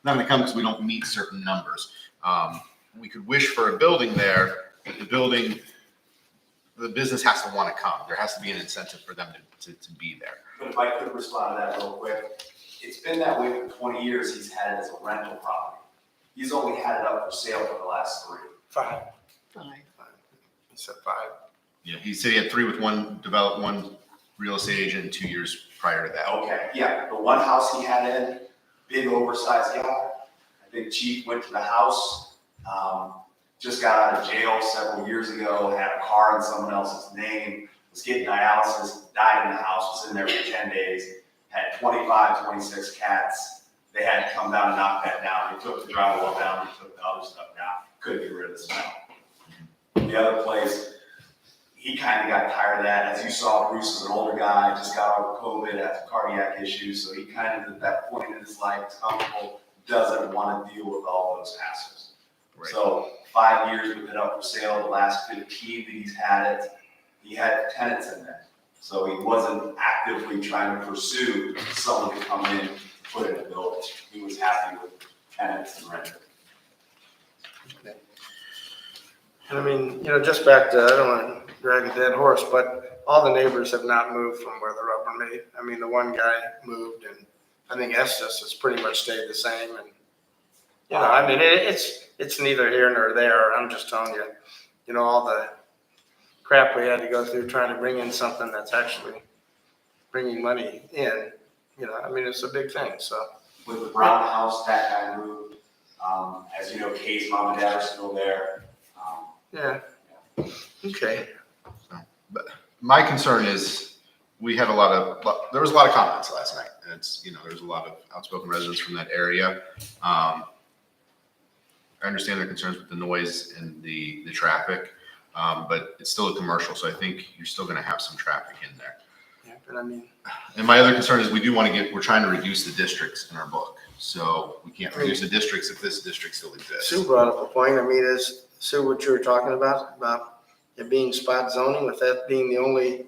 C: not gonna come because we don't meet certain numbers. We could wish for a building there, but the business has to want to come. There has to be an incentive for them to be there.
F: But if I could respond to that real quick, it's been that way for 20 years. He's had it as a rental property. He's only had it up for sale for the last 3.
E: 5. He said 5.
C: Yeah, he said he had 3 with one real estate agent and 2 years prior to that.
F: Okay, yeah, the one house he had in, big oversized yard. I think Chief went to the house, just got out of jail several years ago, had a car in someone else's name, was getting dialysis, died in the house, was in there for 10 days, had 25, 26 cats. They had to come down and knock that down. They took the drywall down, they took the other stuff down, couldn't get rid of the smell. The other place, he kind of got tired of that. As you saw, Bruce is an older guy, just got over COVID, had cardiac issues, so he kind of, at that point in his life, is comfortable, doesn't want to deal with all those hassles.
C: Right.
F: So 5 years with it up for sale, the last 15 that he's had it, he had tenants in there. So he wasn't actively trying to pursue someone to come in, put in a building. He was happy with tenants and renters.
E: And just back to, I don't want to drag a dead horse, but all the neighbors have not moved from where the Rubbermaid. The one guy moved and I think Estes has pretty much stayed the same. And, it's neither here nor there. I'm just telling you, all the crap we had to go through trying to bring in something that's actually bringing money in. It's a big thing, so.
F: With the Brown house, that guy moved. As you know, Kay's mom and dad are still there.
E: Yeah. Okay.
C: But my concern is there was a lot of comments last night. And there's a lot of outspoken residents from that area. I understand their concerns with the noise and the traffic, but it's still a commercial, so I think you're still going to have some traffic in there.
E: Yeah, And I mean,
C: And my other concern is we're trying to reduce the districts in our book. So we can't reduce the districts if this district still exists.
E: Sue brought up a point. I mean, is Sue, what you were talking about it being spot zoning, with that being the only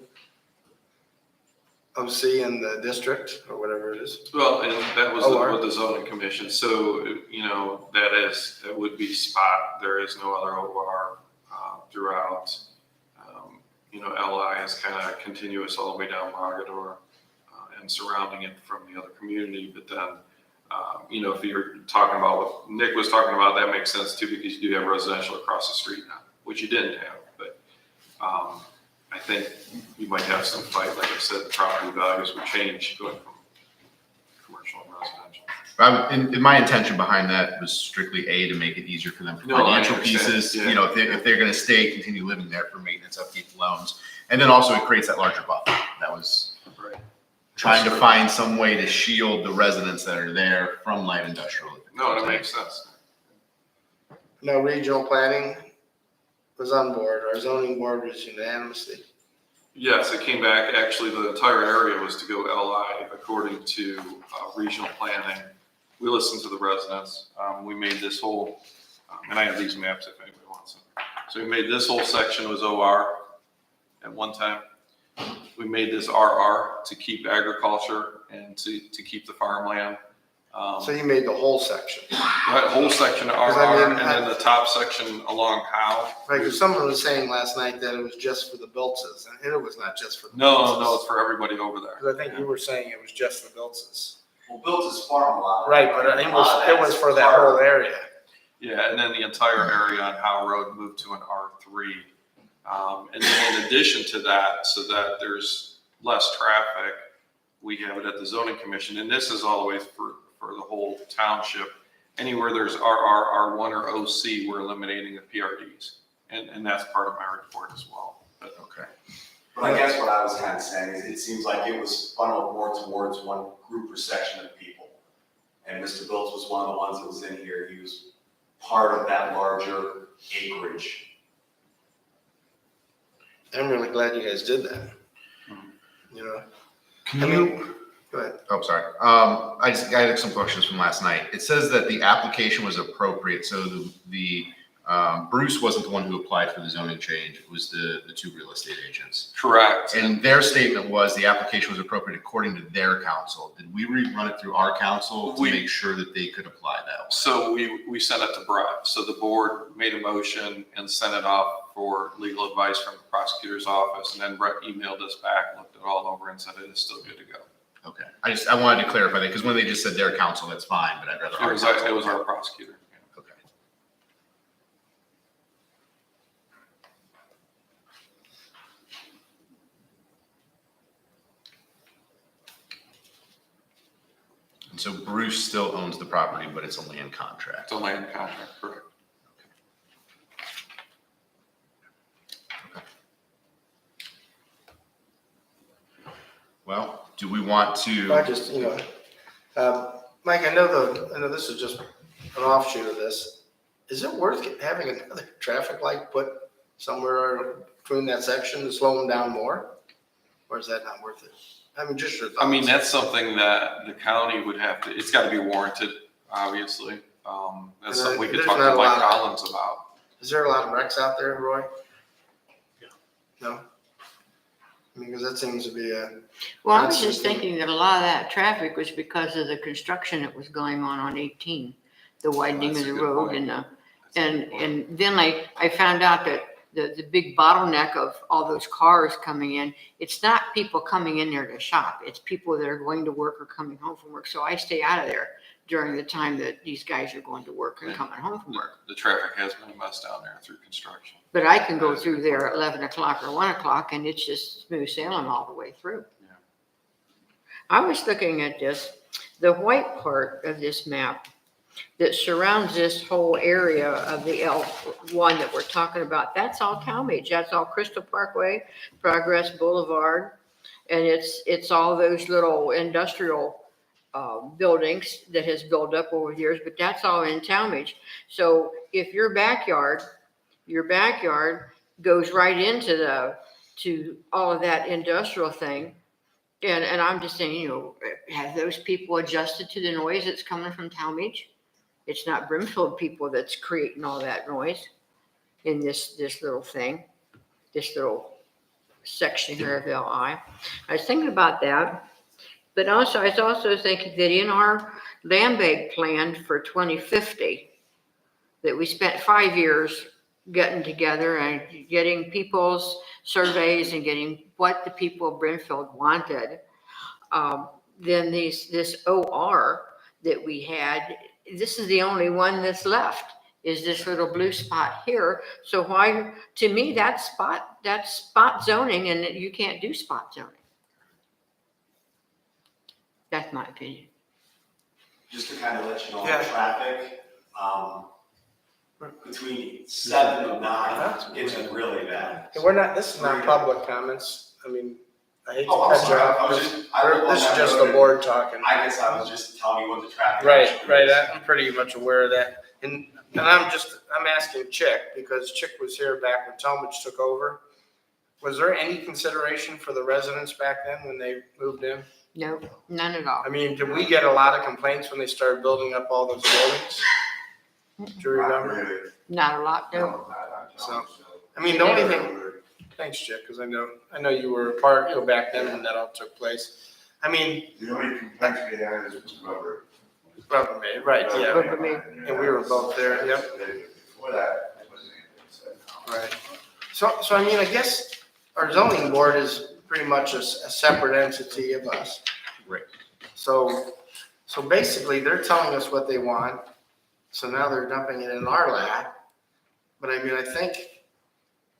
E: OC in the district or whatever it is?
H: Well, and that was
E: OR.
H: with the zoning commission, so, that would be spot, there is no other OR throughout. LI is kind of continuous all the way down Mogador and surrounding it from the other community, but then, if you're talking about what Nick was talking about, that makes sense too, because you do have residential across the street now, which you didn't have, but I think you might have some fight, like I said, the property values would change going from commercial and residential.
C: In my intention behind that was strictly to make it easier for them for
H: No, I
C: financial
H: understand.
C: pieces.
H: Yeah.
C: If they're going to continue living there for maintenance, upkeep, loans, and then also it creates that larger buffer. That was
H: Right.
C: trying to find some way to shield the residents that are there from light industrial.
H: No, that makes sense.
E: No, regional planning was on board. Our zoning board was unanimously.
H: Yes, it came back, actually, the entire area was to go LI according to regional planning. We listened to the residents. We made this whole, and I have these maps if anybody wants them. So we made this whole section was OR at one time. We made this RR to keep agriculture and to keep the farmland.
E: So you made the whole section.
H: That whole section RR,
E: I mean,
H: and then the top section along Howe.
E: Right, because someone was saying last night that it was just for the Biltzes, and it was not just for the
H: No,
E: Biltzes.
H: no, it's for everybody over there.
E: Because I think you were saying it was just the Biltzes.
F: Well, built his farm lot.
E: Right, but it was for that whole area.
H: Yeah, and then the entire area on Howe Road moved to an R3. And then in addition to that, so that there's less traffic, we have it at the zoning commission, and this is all the way for the whole township. Anywhere there's RR, R1, or OC, we're eliminating the PRDs. And that's part of my report as well. But,
C: Okay.
F: But I guess what I was kind of saying is it seems like it was funneled more towards one group or section of people. And Mr. Biltz was one of the ones that was in here. He was part of that larger acreage.
E: I'm really glad you guys did that. You know, go ahead.
C: Oh, sorry. I had some questions from last night. It says that the application was appropriate, so the Bruce wasn't the one who applied for the zoning change. It was the two real estate agents.
H: correct.
C: And their statement was the application was appropriate according to their council. Did we rerun it through our council to make sure that they could apply that?
H: So we sent it to Brett. So the board made a motion and sent it off for legal advice from the prosecutor's office. And then Brett emailed us back, looked it all over, and said it is still good to go.
C: Okay. I wanted to clarify that because when they just said their council, that's fine, but I'd rather our council.
H: It was our prosecutor.
C: Okay. And so Bruce still owns the property, but it's only in contract.
H: It's a land contract, correct.
C: Well, do we want to?
E: I just, Mike, I know this is just an offshoot of this. Is it worth having another traffic light put somewhere between that section to slow them down more? Or is that not worth it? I mean, just your thoughts.
H: I mean, that's something that the county would have to, it's got to be warranted, obviously. That's something we could
E: There's
H: talk
E: not
H: to
E: a
H: Mike
E: lot of-
H: Collins about.
E: Is there a lot of wrecks out there, Roy? No? I mean, because that seems to be
B: Well, I was just thinking that a lot of that traffic was because of the construction that was going on 18, the widening
H: That's
B: of
H: a
B: the
H: good
B: road
H: point.
B: and
H: That's a good point.
B: and then I found out that the big bottleneck of all those cars coming in, it's not people coming in there to shop. It's people that are going to work or coming home from work. So I stay out of there during the time that these guys are going to work and coming home from work.
H: The traffic has been a mess down there through construction.
B: But I can go through there at 11 o'clock or 1 o'clock and it's just smooth sailing all the way through.
H: Yeah.
B: I was looking at this, the white part of this map that surrounds this whole area of the L1 that we're talking about, that's all Talmadge. That's all Crystal Parkway, Progress Boulevard. And it's all those little industrial buildings that has built up over the years, but that's all in Talmadge. So if your backyard goes right into to all of that industrial thing, And I'm just saying, you know, have those people adjusted to the noise that's coming from Talmadge? It's not Brimfield people that's creating all that noise in this little thing, this little section here of LI. I was thinking about that, but also, I was also thinking that in our land bank plan for 2050, that we spent 5 years getting together and getting people's surveys and getting what the people of Brimfield wanted. Then this OR that we had, this is the only one that's left, is this little blue spot here. So why, to me, that's spot zoning, and you can't do spot zoning. That's my opinion.
F: Just to kind of let you know,
E: Yeah.
F: on traffic, between 7 and 9, it's really bad.
E: Hey, we're not, this is not public comments. I mean, I hate to
F: Oh, I'm
E: cut you
F: sorry. I
E: off.
F: was just- I live on
E: This is
F: that
E: just
F: road.
E: the board talking.
F: I guess I was just telling you what the traffic.
E: Right,
F: actually
E: right.
F: is.
E: I'm pretty much aware of that. And I'm asking Chick, because Chick was here back when Talmadge took over. Was there any consideration for the residents back then when they moved in?
B: No, none at all.
E: I mean, did we get a lot of complaints when they started building up all those buildings? Do you remember?
B: Not a lot, no.
E: So, I mean, the only thing, thanks, Chick, because I know you were a part, you know, back then when that all took place. I mean,
I: The only complaints we had is rubber.
E: Rubbermaid, right, yeah.
B: Rubbermaid.
E: And we were both there, yep.
I: Before that, it wasn't anything said.
E: Right. So I mean, I guess our zoning board is pretty much a separate entity of us.
C: Right.
E: So basically, they're telling us what they want, so now they're dumping it in our lap. But I mean, I think,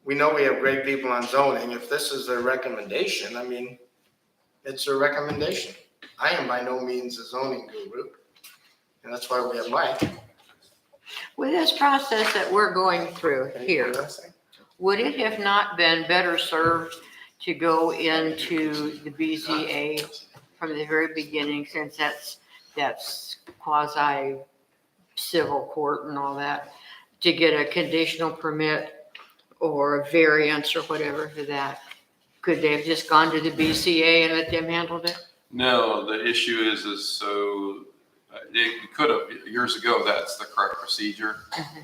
E: we know we have great people on zoning. If this is their recommendation, I mean, it's their recommendation. I am by no means a zoning guru, and that's why we have Mike.
B: With this process that we're going through here, would it have not been better served to go into the BZA from the very beginning, since that's quasi civil court and all that, to get a conditional permit or a variance or whatever for that? Could they have just gone to the BCA and let them handle it?
H: No, the issue is so it could have, years ago, that's the correct procedure.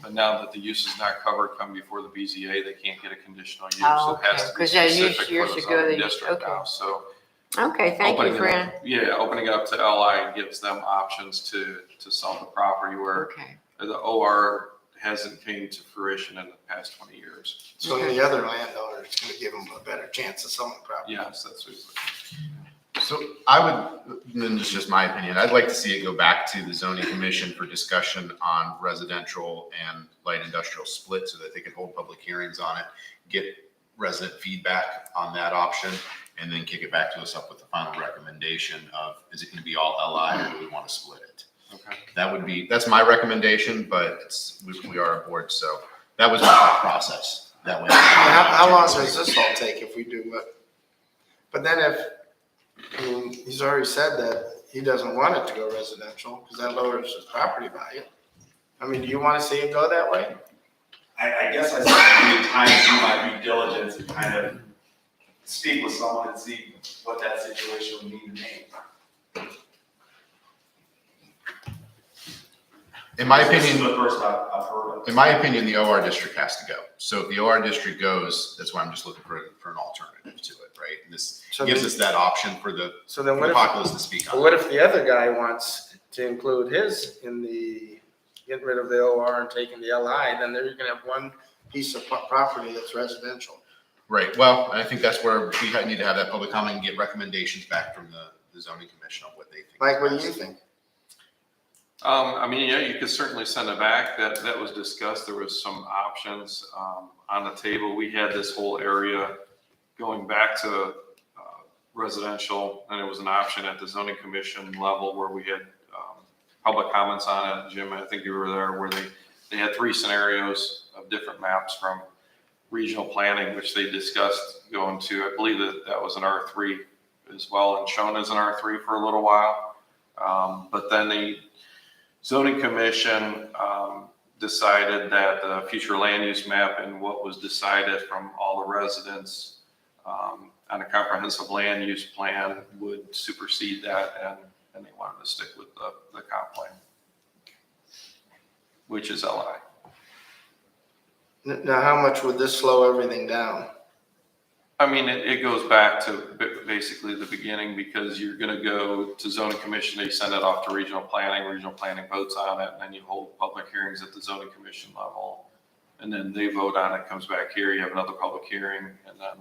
H: But now that the use is not covered, come before the BZA, they can't get a conditional use.
B: Oh,
H: It has
B: okay.
H: to be
B: 'Cause that
H: specific
B: years
H: for the
B: ago,
H: zoning
B: they-
H: district
B: okay.
H: now, so.
B: Okay, thank you,
H: Opening it up-
B: Fran.
H: Yeah, opening it up to LI gives them options to sell the property where
B: Okay.
H: the OR hasn't came to fruition in the past 20 years.
E: So the other landowner is gonna give them a better chance of selling the property.
H: Yes, that's what.
C: So I would, and this is just my opinion, I'd like to see it go back to the zoning commission for discussion on residential and light industrial split so that they can hold public hearings on it, get resident feedback on that option, and then kick it back to us up with the final recommendation of, is it gonna be all LI or do we want to split it?
H: Okay.
C: That's my recommendation, but we are a board, so that was my thought process. That way.
E: How long does this all take if we do what? But then I mean, he's already said that he doesn't want it to go residential because that lowers his property value. I mean, do you want to see it go that way?
F: I guess I spent time to do my due diligence and kind of speak with someone and see what that situation would mean to me.
C: In my
F: This is
C: opinion,
F: the first I've heard of.
C: in my opinion, the OR district has to go. So if the OR district goes, that's why I'm just looking for an alternative to it, right? And this
E: So
C: gives
E: then-
C: us that option for the
E: So then
C: for
E: what
C: the
E: if,
C: populace to speak on.
E: what if the other guy wants to include his in the, getting rid of the OR and taking the LI, then they're gonna have one piece of property that's residential.
C: Right, well, I think that's where we need to have that public comment and get recommendations back from the zoning commission on what they think.
E: Mike, what do you think?
H: I mean, yeah, you could certainly send it back. That was discussed. There was some options on the table. We had this whole area going back to residential, and it was an option at the zoning commission level where we had public comments on it. Jim, I think you were there, where they had 3 scenarios of different maps from regional planning, which they discussed going to. I believe that was an R3 as well, and shown as an R3 for a little while. But then the zoning commission decided that the future land use map and what was decided from all the residents on a comprehensive land use plan would supersede that, and they wanted to stick with the comp plan, which is LI.
E: Now, how much would this slow everything down?
H: I mean, it goes back to basically the beginning, because you're gonna go to zoning commission, they send it off to regional planning votes on it, and then you hold public hearings at the zoning commission level. And then they vote on it, comes back here, you have another public hearing, and then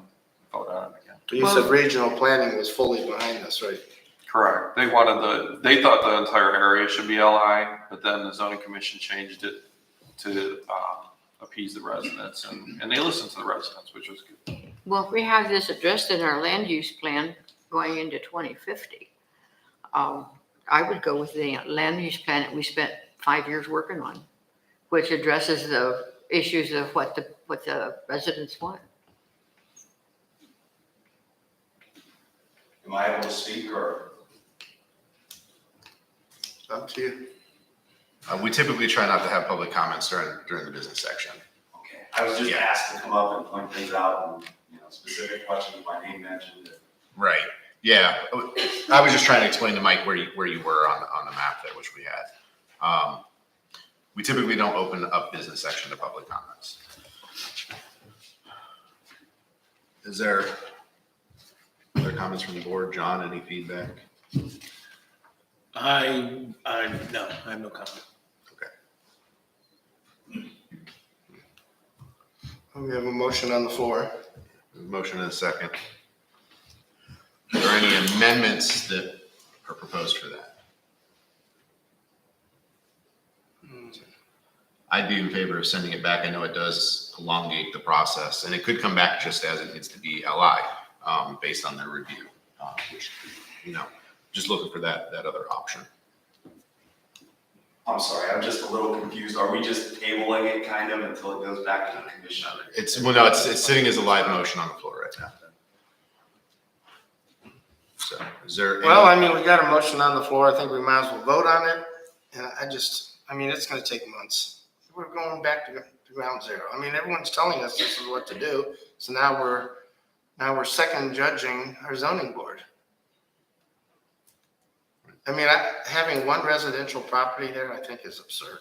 H: vote on it again.
E: You said regional planning was fully behind this, right?
H: Correct. They thought the entire area should be LI, but then the zoning commission changed it to appease the residents, and they listened to the residents, which was good.
B: Well, if we have this addressed in our land use plan going into 2050, I would go with the land use plan that we spent 5 years working on, which addresses the issues of what the residents want.
F: Am I able to speak, or?
E: Up to you.
C: We typically try not to have public comments during the business section.
F: Okay, I was just asked to come up and point things out, and, specific questions, my name mentioned.
C: Right. Yeah. I was just trying to explain to Mike where you were on the map there, which we had. We typically don't open up business section to public comments. Is there other comments from the board? John, any feedback?
A: I no, I have no comment.
E: We have a motion on the floor.
C: Motion and a second. Are there any amendments that are proposed for that? I'd be in favor of sending it back. I know it does elongate the process, and it could come back just as it needs to be LI, based on their review, which, just looking for that other option.
F: I'm sorry, I'm just a little confused. Are we just tabling it kind of until it goes back to the commission?
C: It's sitting as a live motion on the floor right now. So is there?
E: Well, I mean, we got a motion on the floor. I think we might as well vote on it. And it's gonna take months. We're going back to ground zero. I mean, everyone's telling us this is what to do. So now we're second judging our zoning board. I mean, having one residential property there, I think is absurd.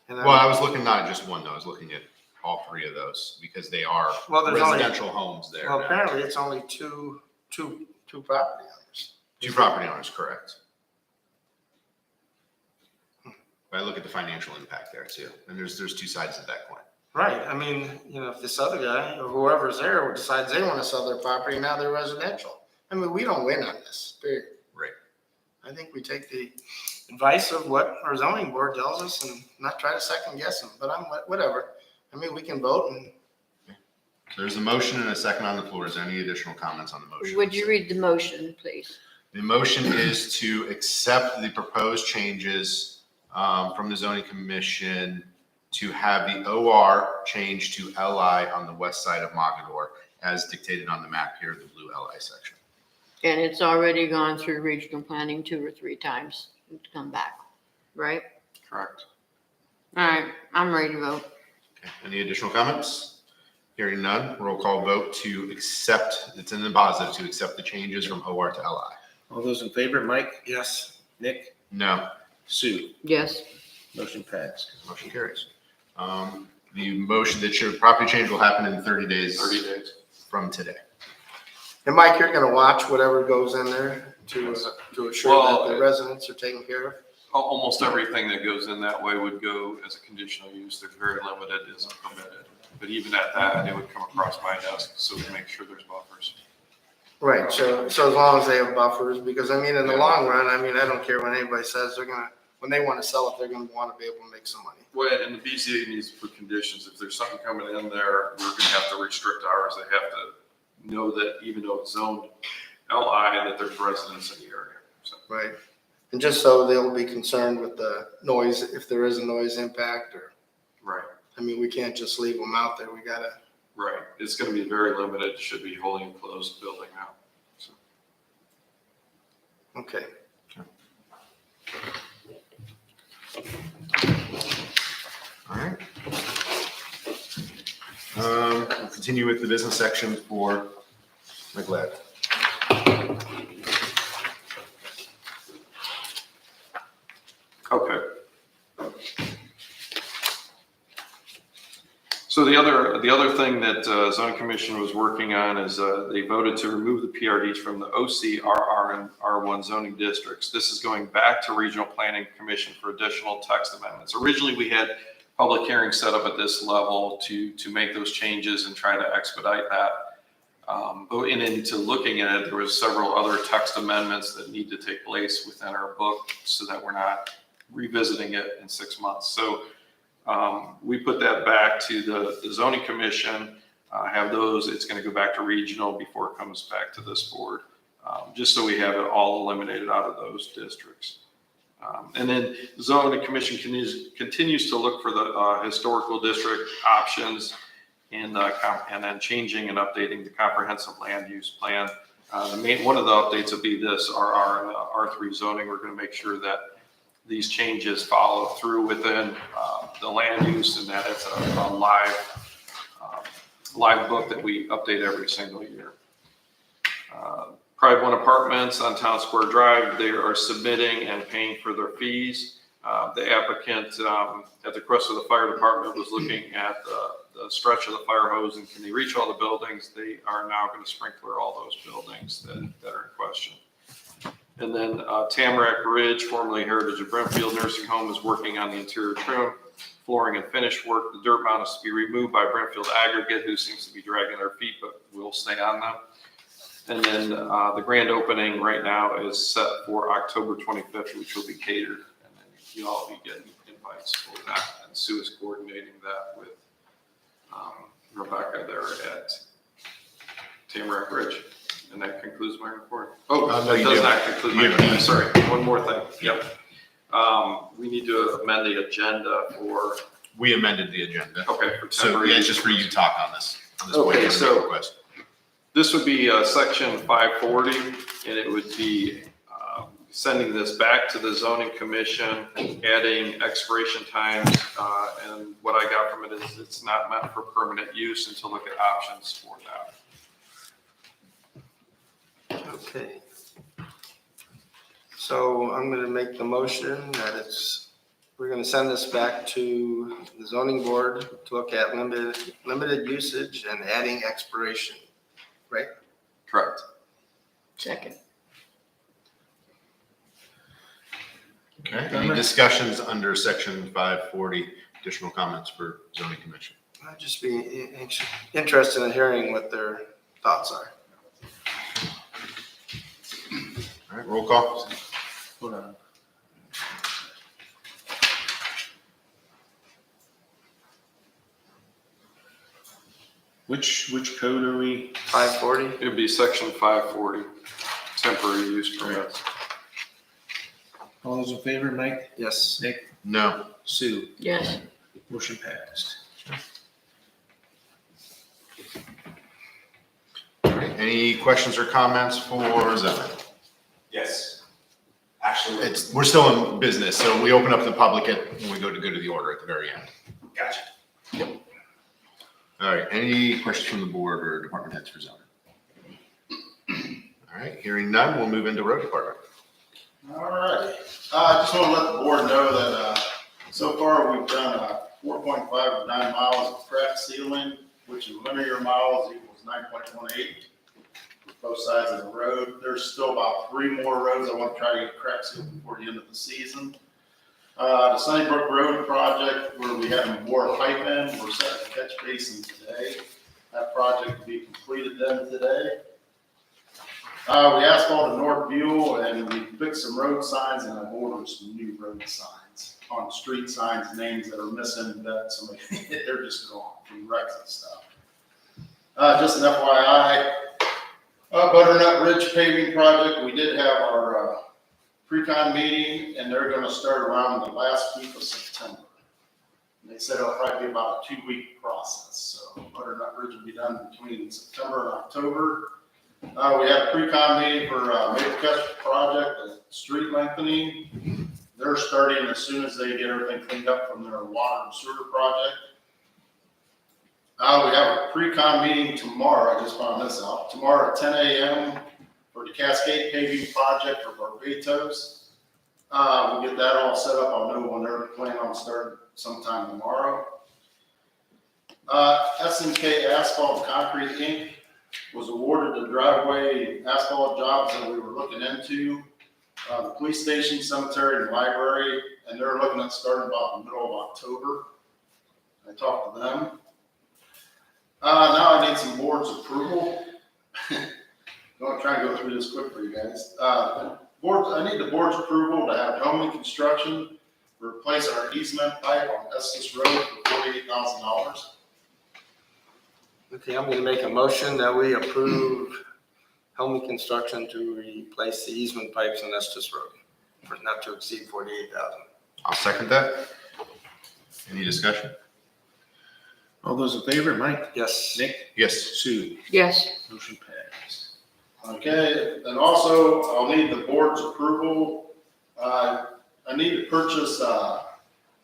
C: Well, I was looking not just one though. I was looking at all three of those because they are
E: there's
C: residential homes there.
E: Well,
C: now.
E: apparently it's only two property owners.
C: Two property owners, correct. But I look at the financial impact there too, and there's two sides to that coin.
E: Right. I mean, if this other guy or whoever's there decides they want to sell their property, now they're residential. I mean, we don't win on this, period.
C: Right.
E: I think we take the advice of what our zoning board tells us and not try to second guess them, but whatever. I mean, we can vote and.
C: There's a motion and a second on the floor. Is there any additional comments on the motion?
B: Would you read the motion, please?
C: The motion is to accept the proposed changes from the zoning commission to have the OR changed to LI on the west side of Mogador as dictated on the map here, the blue LI section.
B: And it's already gone through regional planning 2 or 3 times to come back, right?
H: Correct.
B: All right, I'm ready to vote.
C: Okay. Any additional comments? Hearing none, roll call vote to accept, it's in the positive, to accept the changes from OR to LI.
A: All those in favor, Mike,
E: Yes.
A: Nick,
C: No.
A: Sue,
B: Yes.
A: motion passed.
C: Motion carries. The motion that your property change will happen in 30 days.
H: 30 days.
C: From today.
E: And Mike, you're gonna watch whatever goes in there to assure that the residents are taken care of?
H: Almost everything that goes in that way would go as a conditional use. They're very limited, isn't permitted. But even at that, it would come across my desk, so we make sure there's buffers.
E: Right, so as long as they have buffers, because I mean, in the long run, I mean, I don't care what anybody says, when they wanna sell it, they're gonna wanna be able to make some money.
H: Well, and the BZA needs to put conditions. If there's something coming in there, we're gonna have to restrict ours. They have to know that even though it's zoned LI, that there's residents in the area. So,
E: Right, and just so they'll be concerned with the noise, if there is a noise impact, or,
H: right,
E: I mean, we can't just leave them out there, we gotta.
H: right. It's gonna be very limited. Should be wholly enclosed building now. So.
E: Okay.
C: All right. We'll continue with the business section for I'm glad.
H: Okay. So the other thing that zoning commission was working on is they voted to remove the PRDs from the OC, RR, and R1 zoning districts. This is going back to regional planning commission for additional text amendments. Originally, we had public hearings set up at this level to make those changes and try to expedite that. But into looking at it, there was several other text amendments that need to take place within our book so that we're not revisiting it in 6 months. So we put that back to the zoning commission, have those, it's going to go back to regional before it comes back to this board, just so we have it all eliminated out of those districts. And then the zoning commission continues to look for the historical district options and then changing and updating the comprehensive land use plan. One of the updates will be this RR and R3 zoning. We're going to make sure that these changes follow through within the land use and that it's a live book that we update every single year. Pride One Apartments on Town Square Drive, they are submitting and paying for their fees. The applicant at the request of the fire department was looking at the stretch of the fire hose and can they reach all the buildings? They are now going to sprinkler all those buildings that are in question. And then Tamarack Ridge, formerly Heritage of Brimfield Nursing Home, is working on the interior trim, flooring, and finish work. The dirt mound is to be removed by Brimfield Aggregate, who seems to be dragging their feet, but we'll stay on them. And then the grand opening right now is set for October 25th, which will be catered. And then you'll all be getting invites for that. And Sue is coordinating that with Rebecca there at Tamarack Ridge. And that concludes my report. Oh,
C: no,
H: that
C: you
H: does
C: do.
H: not conclude my report. Sorry, one more thing. Yep. We need to amend the agenda for.
C: We amended the agenda.
H: Okay. For
C: So
H: temporary
C: yeah, it's just for you to talk on this.
H: Okay,
C: point,
H: so-
C: request.
H: This would be section 540, and it would be sending this back to the zoning commission, adding expiration times. And what I got from it is it's not meant for permanent use and to look at options for that.
E: Okay. So I'm gonna make the motion that we're gonna send this back to the zoning board to look at limited usage and adding expiration, right?
H: Correct.
B: Second.
C: Okay, any discussions under section 540, additional comments for zoning commission?
E: I'd just be interested in hearing what their thoughts are.
C: All right, roll call.
A: Hold on. Which code are we?
E: 540?
H: It'd be section 540, temporary use permits.
A: All those in favor, Mike,
E: Yes.
A: Nick,
C: No.
A: Sue?
B: Yes.
A: Motion passed.
C: All right, any questions or comments for zoning?
F: Yes. Actually,
C: We're still in business, so we open up the public when we go to the order at the very end.
F: gotcha.
C: All right, any questions from the board or department heads for zoning? All right, hearing none, we'll move into road department.
N: All right. I just want to let the board know that so far we've done 4.5 of 9 miles of crack sealing, which in linear miles equals 9.18 for both sides of the road. There's still about 3 more roads I want to try to get crack sealed before the end of the season. The Sunnybrook Road project, where we have more pipe in, we're setting a catch basin today. That project will be completed then today. We asphalted North Buell and we fixed some road signs and I've ordered some new road signs on street signs, names that are missing that somebody, they're just gone from wrecks and stuff. Just an FYI, Butternut Ridge paving project, we did have our pre-con meeting and they're gonna start around the last week of September. And they said it'll probably be about a 2-week process. So Butternut Ridge will be done between September and October. We had a pre-con meeting for Maple Catch project, the street lengthening. They're starting as soon as they get everything cleaned up from their water and sewer project. We have a pre-con meeting tomorrow, I just found this out, tomorrow at 10 a.m. for the Cascade paving project for Barbados. We'll get that all set up. I'll know when they're planning on starting sometime tomorrow. SNK Asphalt Concrete Inc. was awarded the driveway asphalt jobs that we were looking into. The police station, cemetery, and library, and they're looking at starting about the middle of October. I talked to them. Now I need some board's approval. I'm gonna try and go through this quick for you guys. I need the board's approval to have Hellman Construction replace our easement pipe on Estes Road for $48,000.
E: Okay, I'm gonna make a motion that we approve Helmy Construction to replace the easement pipes on Estes Road for not to exceed $48,000.
C: I'll second that. Any discussion?
A: All those in favor, Mike?
E: Yes.
A: Nick?
C: Yes.
A: Sue?
B: Yes,
A: Motion passed.
N: Okay, and also I'll need the board's approval. I need to purchase,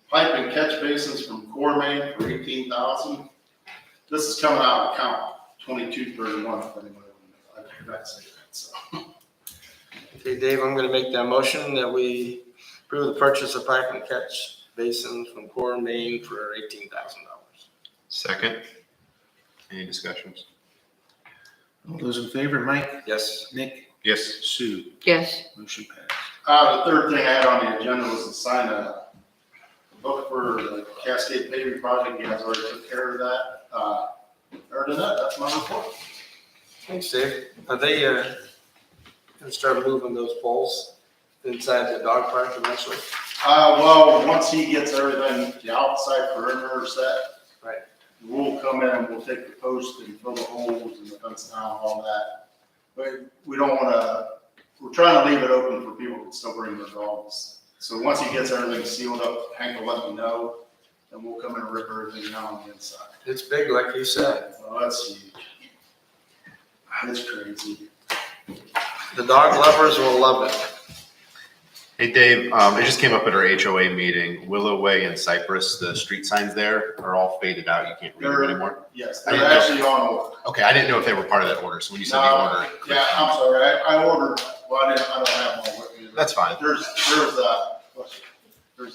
N: pipe and catch basins from Core Main for $18,000. This is coming out of account 2231, if anybody wants to know. I forgot to say that, so.
E: Okay, Dave, I'm gonna make that motion that we approve the purchase of pipe and catch basins from Core Main for $18,000.
C: Second. Any discussions?
A: All those in favor, Mike?
N: Yes.
A: Nick?
C: Yes.
A: Sue?
B: yes,
A: Motion passed.
N: The third thing I had on the agenda was to sign a book for the Cascade paving project. You guys already took care of that. Other than that, that's my report.
E: Thanks, Dave. Are they, gonna start moving those poles inside the dog park eventually?
N: Well, once he gets everything, the outside perimeter set.
E: Right.
N: We'll come in and we'll take the post and fill the holes and the fence down, all that. But we don't wanna, we're trying to leave it open for people to still bring their dogs. So once he gets everything sealed up, Hank will let me know, and we'll come in and rip everything down on the inside.
E: It's big, like you said.
N: Well, that's huge. That's crazy.
E: The dog lovers will love it.
C: Hey, Dave, it just came up at our HOA meeting. Willow Way and Cypress, the street signs there are all faded out. You can't read them anymore.
N: Yes,
C: I
N: they're
C: didn't know.
N: actually on order.
C: Okay, I didn't know if they were part of that order. So when you said the
N: No,
C: order.
N: yeah, I'm sorry, I ordered, well, I don't have them all with me.
C: That's fine.
N: There's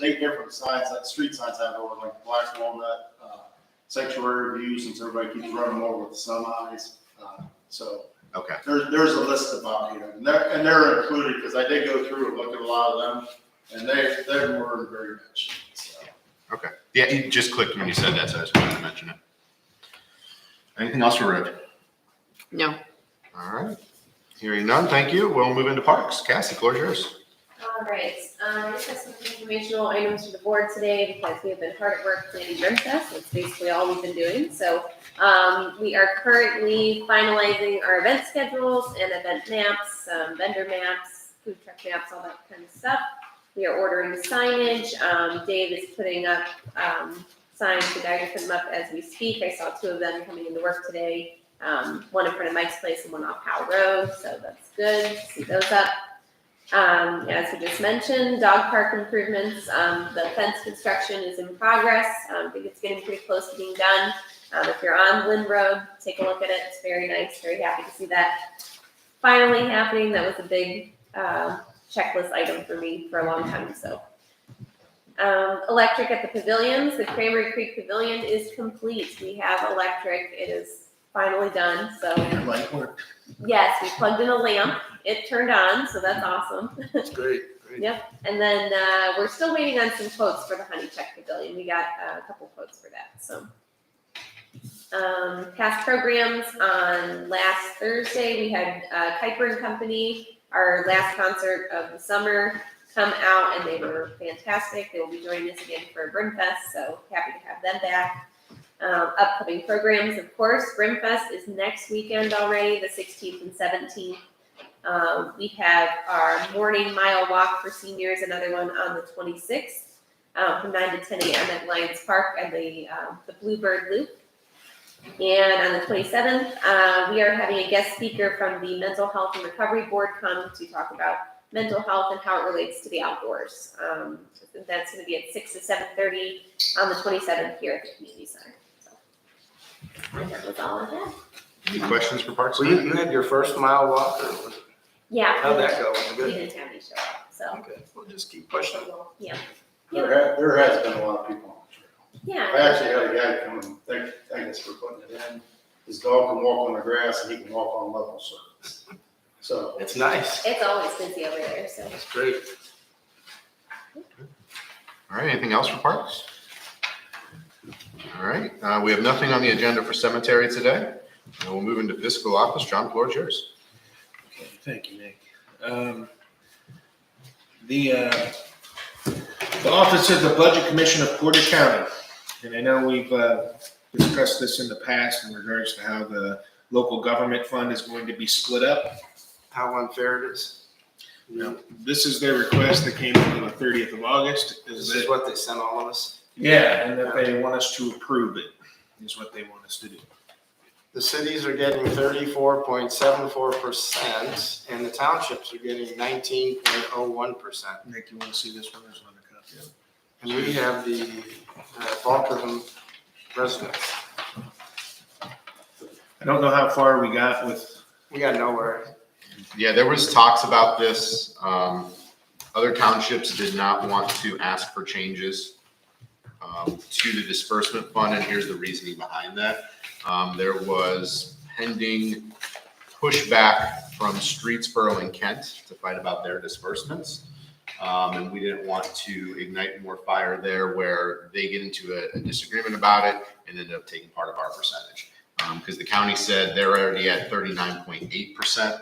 N: 8 different signs, that street signs I have ordered, like Black Walnut, Sanctuary View, since everybody keeps running more with the semis. So
C: Okay.
N: there's a list of about 8 of them, and they're included, because I did go through and look at a lot of them, and they were in very good shape, so.
C: Okay. Yeah, you just clicked when you said that, so I just wanted to mention it. Anything else for Rick?
B: no.
C: All right. Hearing none, thank you. We'll move into parks. Cassie, floor is yours.
O: All right, I just have some informational items for the board today because we have been hard at work planning Brimfest. That's basically all we've been doing. So we are currently finalizing our event schedules and event maps, vendor maps, food truck maps, all that kind of stuff. We are ordering signage. Dave is putting up signs. The guys are putting them up as we speak. I saw 2 of them coming into work today. One in front of Mike's place and one off Powell Road. So that's good to see those up. As we just mentioned, dog park improvements, the fence construction is in progress. I think it's getting pretty close to being done. If you're on Lynn Road, take a look at it. It's very nice. Very happy to see that finally happening. That was a big checklist item for me for a long time. So, electric at the pavilions. The Cranberry Creek Pavilion is complete. We have electric. It is finally done. So, yes, we plugged in a lamp. It turned on, so that's awesome.
E: That's great.
O: Yep. And then we're still waiting on some quotes for the Honeychuck Pavilion. We got a couple quotes for that. So, past programs on last Thursday, we had Kuiper and Company, our last concert of the summer, come out, and they were fantastic. They will be joining us again for Brimfest, so happy to have them back. Upcoming programs, of course, Brimfest is next weekend already, the 16th and 17th. We have our morning mile walk for seniors, another one on the 26th, from 9 to 10 a.m. at Lions Park and the Bluebird Loop. And on the 27th, we are having a guest speaker from the Mental Health and Recovery Board come to talk about mental health and how it relates to the outdoors. That's going to be at 6 to 7:30 on the 27th here at the community center. So, right there. was all I had.
C: Any questions for Parks?
E: Well, you had your first mile walk, or was it-
O: Yeah.
E: how'd that go? Was it
O: We
E: good?
O: didn't have any show up, so,
E: Okay, we'll just keep pushing.
O: yeah.
N: There has been a lot of people on the trail. I
O: Yeah,
N: actually had a guy come and thank us for putting it in. His dog can walk on the grass and he can walk on level surface. So,
E: It's nice.
O: it's always busy over there, so.
E: It's great.
C: All right, anything else for Parks? All right, we have nothing on the agenda for cemetery today. And we'll move into fiscal office. John, floor is yours.
A: Okay, thank you, Nick. The Office of the Budget Commission of Portage County, and I know we've discussed this in the past in regards to how the local government fund is going to be split up.
E: How unfair it is.
A: Now, this is their request that came in on the 30th of August.
E: This is what they sent all of us.
A: Yeah, and that they want us to approve it, is what they want us to do.
E: The cities are getting 34.74%, and the townships are getting 19.01%.
A: Nick, you want to see this one? There's another copy of it.
E: And we have the bulk of them residents.
A: I don't know how far we got with,
E: We got nowhere.
C: Yeah, there was talks about this. Other townships did not want to ask for changes to the disbursement fund, and here's the reasoning behind that. There was pending pushback from Streetsboro and Kent to fight about their disbursements. And we didn't want to ignite more fire there where they get into a disagreement about it and end up taking part of our percentage. Because the county said they're already at 39.8%.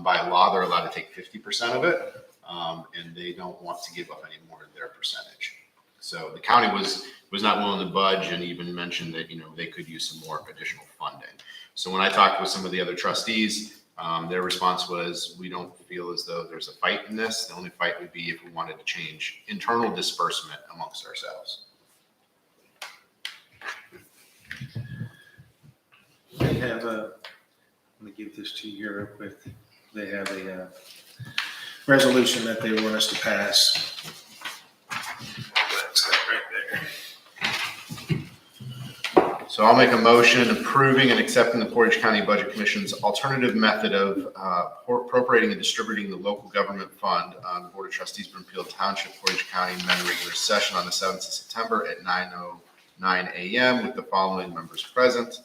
C: By law, they're allowed to take 50% of it. And they don't want to give up any more of their percentage. So the county was not willing to budge and even mentioned that, they could use some more additional funding. So when I talked with some of the other trustees, their response was, we don't feel as though there's a fight in this. The only fight would be if we wanted to change internal disbursement amongst ourselves.
A: they have a, let me give this to you real quick. They have a resolution that they want us to pass. That's that right there.
C: So I'll make a motion approving and accepting the Portage County Budget Commission's alternative method of appropriating and distributing the local government fund on the Board of Trustees, Brimfield Township, Portage County, met in regular session on the 7th of September at 9:09 a.m. with the following members present.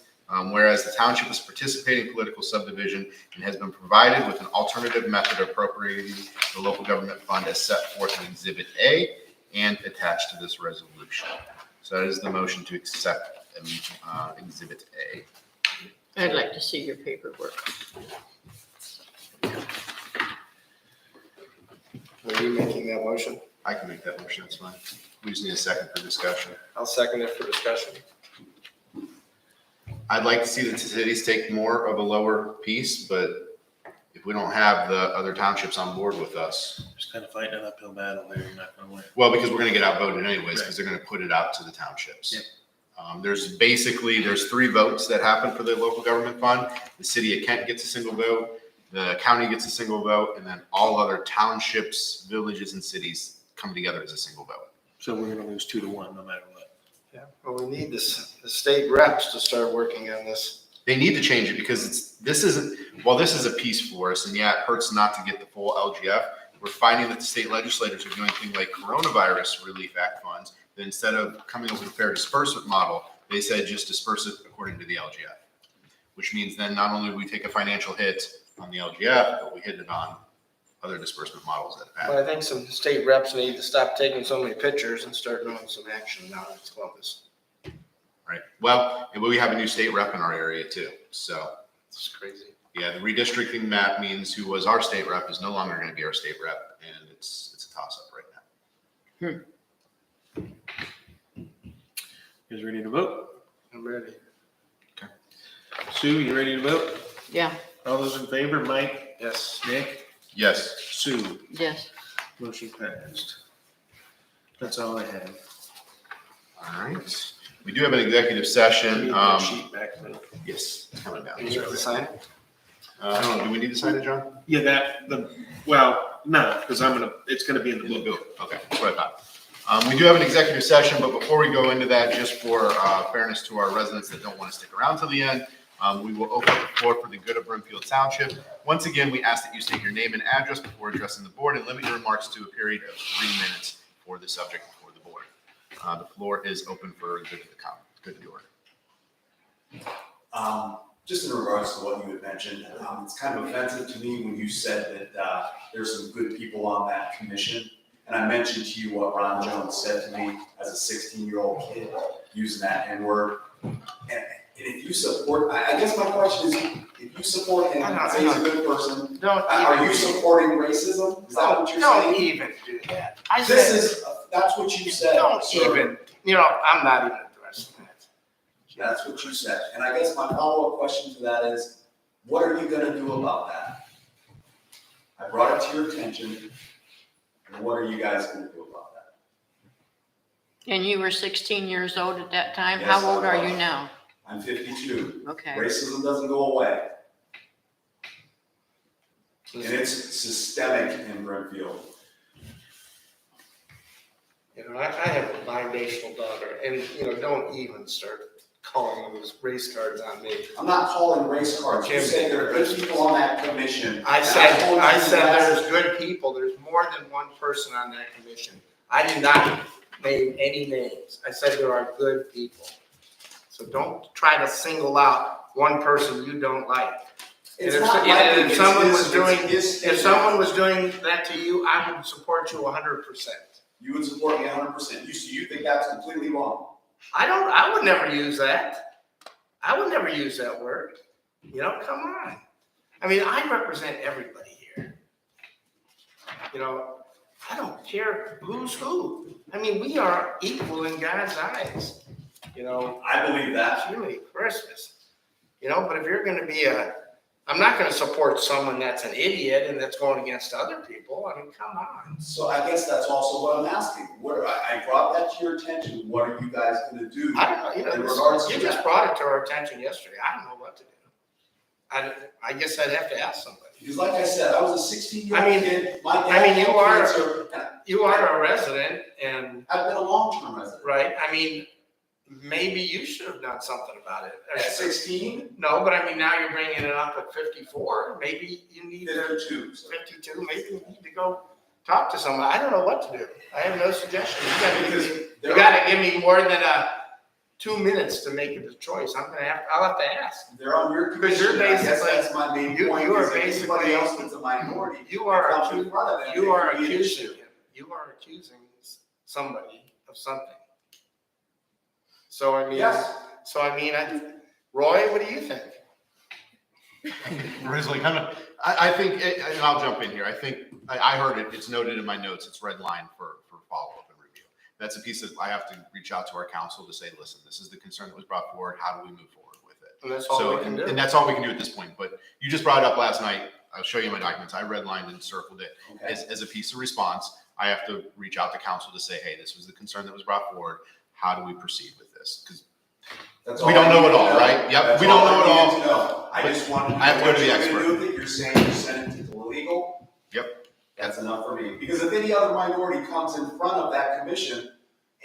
C: Whereas the township is participating in political subdivision and has been provided with an alternative method of appropriating the local government fund as set forth in Exhibit A and attached to this resolution. So that is the motion to accept Exhibit A.
B: I'd like to see your paperwork.
E: Are you making that motion?
C: I can make that motion, that's fine. We just need a second for discussion.
E: I'll second it for discussion.
C: I'd like to see the cities take more of a lower piece, but if we don't have the other townships on board with us,
A: Just kind of fighting an uphill battle there. You're not going to win.
C: well, because we're gonna get outvoted anyways, because they're gonna put it out to the townships.
A: Yep.
C: There's 3 votes that happen for the local government fund. The city of Kent gets a single vote, the county gets a single vote, and then all other townships, villages, and cities come together as a single vote.
A: So we're going to lose 2-1 no matter what.
E: Yeah, well, we need the state reps to start working on this.
C: They need to change it because this is a piece for us, and yeah, it hurts not to get the full LGF. We're finding that the state legislators are doing things like Coronavirus Relief Act funds, that instead of coming up with a fair disbursement model, they said just disperse it according to the LGF, which means then not only do we take a financial hit on the LGF, but we hit it on other disbursement models that have
E: But
C: happened.
E: I think some state reps need to stop taking so many pictures and start doing some action now in Columbus.
C: Right. Well, and we have a new state rep in our area too. So
E: It's crazy.
C: yeah, the redistricting map means who was our state rep is no longer going to be our state rep, and it's a toss up right now.
A: You guys ready to vote?
E: I'm ready.
A: Sue, you ready to vote?
B: Yeah,
A: All those in favor? Mike?
E: Yes.
A: Nick?
C: Yes.
A: Sue?
B: yes.
A: Motion passed. That's all I have.
C: All right. We do have an executive session.
A: Need that sheet back, please.
C: Yes, it's coming down.
E: You need to sign it?
C: I don't know, do we need to sign it, John?
A: Yeah, no, because it's going to be in the
C: In the
A: book.
C: bill. Okay, that's what I thought. We do have an executive session, but before we go into that, just for fairness to our residents that don't want to stick around till the end, we will open up the floor for the good of Brimfield Township. Once again, we ask that you state your name and address before addressing the board and limit your remarks to a period of 3 minutes for the subject before the board. The floor is open for good of the order.
F: Just in regards to what you had mentioned, it's kind of offensive to me when you said that there's some good people on that commission. And I mentioned to you what Ron Jones said to me as a 16-year-old kid using that N-word. And if you support, I guess my question is, if you support him, say he's a good person, are you supporting racism? Is that what you're saying?
E: Don't even do that.
F: That's what you said.
E: Don't
F: sir.
E: even, I'm not even addressing that.
F: That's what you said. And I guess my follow-up question to that is, what are you gonna do about that? I brought it to your attention, and what are you guys gonna do about that?
B: And you were 16 years old at that time?
F: Yes,
B: How old
F: I
B: are
F: was.
B: you now?
F: I'm 52.
B: Okay.
F: Racism doesn't go away. And it's systemic in Brimfield.
E: I have a biracial daughter, and, don't even start calling those race cards on me.
F: I'm not calling race cards. You say there are good people on that commission.
E: I said there's good people. There's more than one person on that commission. I did not name any names. I said there are good people. So don't try to single out one person you don't like. And if someone was doing that to you, I would support you 100%.
F: You would support me 100%. You think that's completely wrong?
E: I would never use that. I would never use that word. Come on. I mean, I represent everybody here. I don't care who's who. I mean, we are equal in God's eyes.
F: I believe that.
E: Really, Christmas. But if you're going to be I'm not going to support someone that's an idiot and that's going against other people. I mean, come on.
F: So I guess that's also what I'm asking. I brought that to your attention. What are you guys going to do?
E: I don't know.
F: in regards to
E: You just
F: that?
E: brought it to our attention yesterday. I don't know what to do. I guess I'd have to ask somebody.
F: Because like I said, I was a 16-year-old kid. My dad
E: you
F: had
E: are
F: cancer, and
E: you are a resident, and
F: I've been a long-term resident.
E: right. I mean, maybe you should have done something about it.
F: At 16?
E: No, but I mean, now you're bringing it up at 54. Maybe you need
F: 52.
E: 52. Maybe you need to go talk to someone. I don't know what to do. I have no suggestion. You got to give me more than 2 minutes to make a choice. I'll have to ask.
F: They're on your
E: Because
F: commission.
E: you're
F: I guess
E: basically-
F: that's my main
E: you
F: point.
E: are
F: is that
E: basically-
F: anybody else that's a minority.
E: You are
F: comes in front of them,
E: You
F: it
E: are
F: could be an
E: accusing
F: issue.
E: him. You are accusing somebody of something. So I mean,
F: Yes.
E: Roy, what do you think?
C: Originally, I think, and I'll jump in here. I think I heard it. It's noted in my notes. It's red line for follow-up and review. That's a piece that I have to reach out to our council to say, listen, this is the concern that was brought forward. How do we move forward with it?
E: And that's all we can do.
C: And that's all we can do at this point. But you just brought it up last night. I'll show you my documents. I redlined and circled it
F: Okay.
C: as a piece of response. I have to reach out to council to say, hey, this was the concern that was brought forward. How do we proceed with this? Because
F: That's
C: we
F: all
C: don't
F: I
C: know
F: need
C: it
F: to
C: all,
F: know.
C: right? Yep,
F: That's
C: we don't
F: all
C: know it
F: I
C: all.
F: need to know. I just want to know
C: I have to go to the
F: what you're
C: expert.
F: gonna do with it. You're saying you sent it to the legal.
C: Yep.
F: That's enough for me. Because if any other minority comes in front of that commission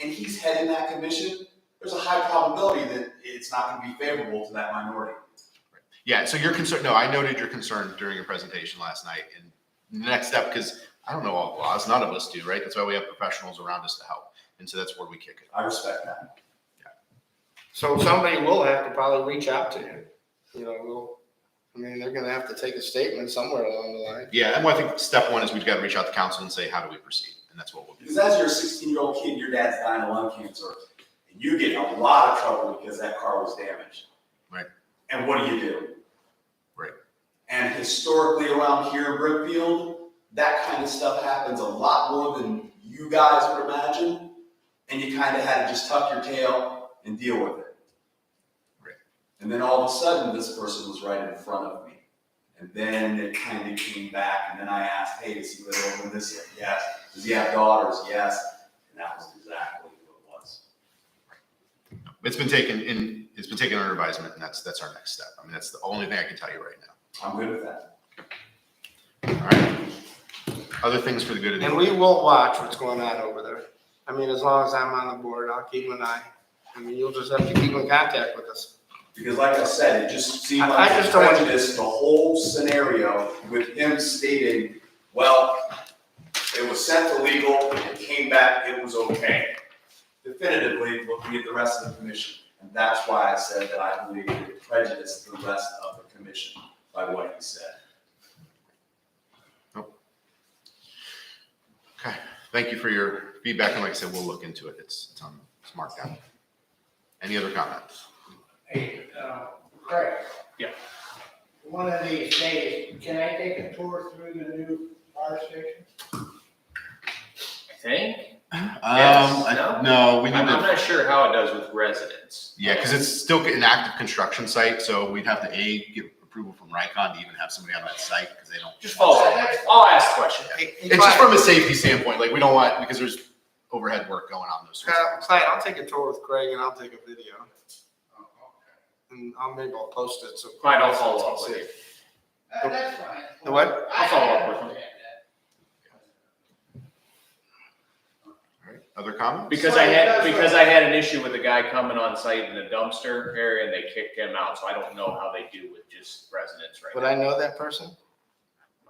F: and he's heading that commission, there's a high probability that it's not going to be favorable to that minority.
C: Yeah, so your concern, no, I noted your concern during your presentation last night. And the next step, because I don't know all the laws, none of us do, right? That's why we have professionals around us to help. And so that's where we kick it.
F: I respect that.
E: So somebody will have to probably reach out to you. They're going to have to take a statement somewhere along the line.
C: Yeah, and I think step one is we've got to reach out to council and say, how do we proceed? And that's what we'll do.
F: Because as you're a 16-year-old kid, your dad's dying of lung cancer, and you get in a lot of trouble because that car was damaged.
C: Right.
F: And what do?
C: Right.
F: And historically around here in Brimfield, that kind of stuff happens a lot more than you guys would imagine. And you kind of had to just tuck your tail and deal with it.
C: Right.
F: And then all of a sudden, this person was right in front of me. And then it kind of came back, and then I asked, hey, does he live over in this area? Yes. Does he have daughters? Yes. And that was exactly what it was.
C: It's been taken under advisement, and that's our next step. I mean, that's the only thing I can tell you right now.
F: I'm good with that.
C: All right. Other things for the good of the
E: And we will watch what's going on over there. I mean, as long as I'm on the board, I'll keep an eye. I mean, you'll just have to keep in contact with us.
F: Because like I said, it just seemed
E: I
F: like
E: just don't want-
F: prejudice, the whole scenario with him stating, well, it was sent to legal, it came back, it was okay. Definitively, looking at the rest of the commission. And that's why I said that I believe it prejudiced the rest of the commission by what he said.
C: Okay, thank you for your feedback, and like I said, we'll look into it. It's marked down. Any other comments?
G: Hey, Craig.
K: Yeah.
G: One of these days, can I take a tour through the new fire station?
L: I think.
K: Yes,
C: No, we need
L: I'm
C: to,
L: not sure how it does with residents.
C: yeah, because it's still an active construction site, so we'd have to get approval from Rycon to even have somebody on that site, because they don't.
L: Just follow up. I'll ask the question.
C: It's just from a safety standpoint, like, we don't want, because there's overhead work going on those sorts of things.
E: Clyde, I'll take a tour with Craig and I'll take a video. And maybe I'll post it so.
L: Clyde, I'll follow up with you.
G: That's fine.
E: The what?
L: I'll follow up with him.
C: All right, other comments?
L: Because I had an issue with a guy coming on site in the dumpster area and they kicked him out, so I don't know how they do with just residents right
E: Would
L: now.
E: I know that person?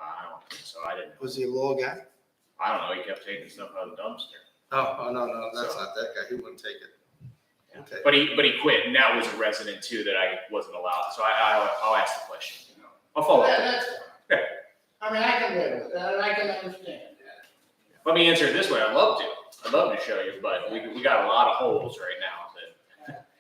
L: I don't think so. I didn't.
E: Was he a little guy?
L: I don't know. He kept taking stuff out of the dumpster.
E: Oh, no, that's not that guy. He wouldn't take it. Okay.
L: But he quit, and that was a resident too that I wasn't allowed. So I'll ask the question. I'll follow up.
G: That's fine. I mean, I can live with that, and I can understand that.
L: Let me answer it this way. I'd love to show you, but we got a lot of holes right now.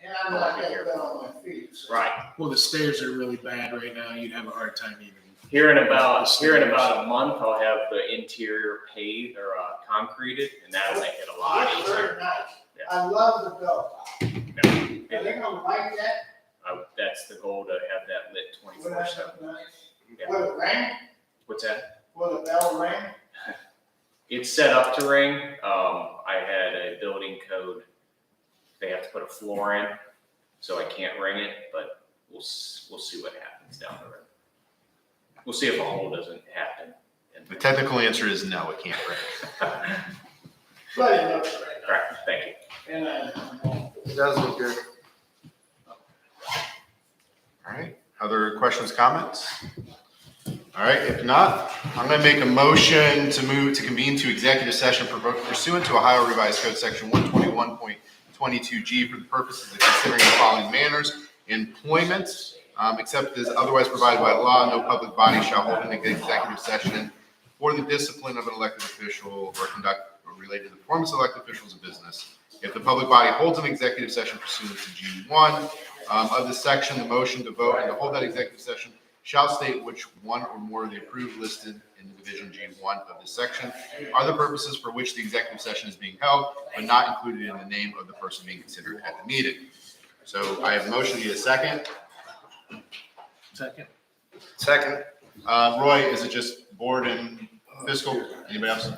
G: And I'm not getting good on my feet, so.
L: Right.
A: Well, the stairs are really bad right now. You'd have a hard time even.
L: Here in about a month, I'll have the interior paved or concreted, and that'll make it a lot
G: It's
L: easier.
G: very nice.
L: Yeah.
G: I love the bell top. Are they gonna like that?
L: That's the goal, to have that lit
G: Will
L: 24/7.
G: that look nice?
L: Yeah.
G: Will it ring?
L: What's that?
G: Will the bell ring?
L: It's set up to ring. I had a building code. They have to put a floor in, so I can't ring it, but we'll see what happens down the road. We'll see if a hole doesn't happen.
C: The technical answer is no, it can't ring.
G: But it looks right.
L: All right, thank you.
G: And
E: It does look good.
C: All right, other questions, comments? All right, if not, I'm gonna make a motion to move to convene to executive session pursuant to Ohio Revised Code Section 121.22G for the purposes of considering the following manners: employment, except as otherwise provided by law, no public body shall hold an executive session for the discipline of an elected official or conduct related to the performance of elected officials of business. If the public body holds an executive session pursuant to G1 of this section, the motion to vote and to hold that executive session shall state which one or more of the approved listed in Division G1 of this section are the purposes for which the executive session is being held, but not included in the name of the person being considered at the meeting. So I have a motion, need a second.
A: Second.
C: Roy, is it just board and fiscal? Anybody else? So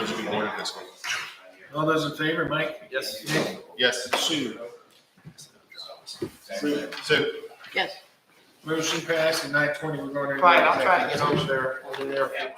C: it should be board and fiscal.
A: All those in favor, Mike?
E: Yes.
A: Nick?
C: Yes.
A: Sue?
C: Sue?
B: Yes.
A: Motion passed at 9:20. We're going to.
E: Clyde, I'll try to get over there in the near future.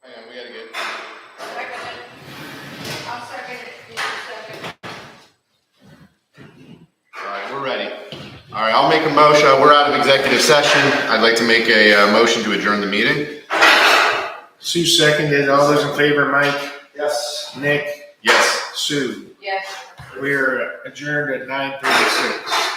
C: Hang on, we gotta get.
B: I'll second it. You second.
C: All right, we're ready. All right, I'll make a motion. We're out of executive session. I'd like to make a motion to adjourn the meeting.
A: Sue seconded. All those in favor, Mike,
N: Yes.
A: Nick,
C: Yes.
A: Sue.
B: Yes.
A: We're adjourned at 9:36.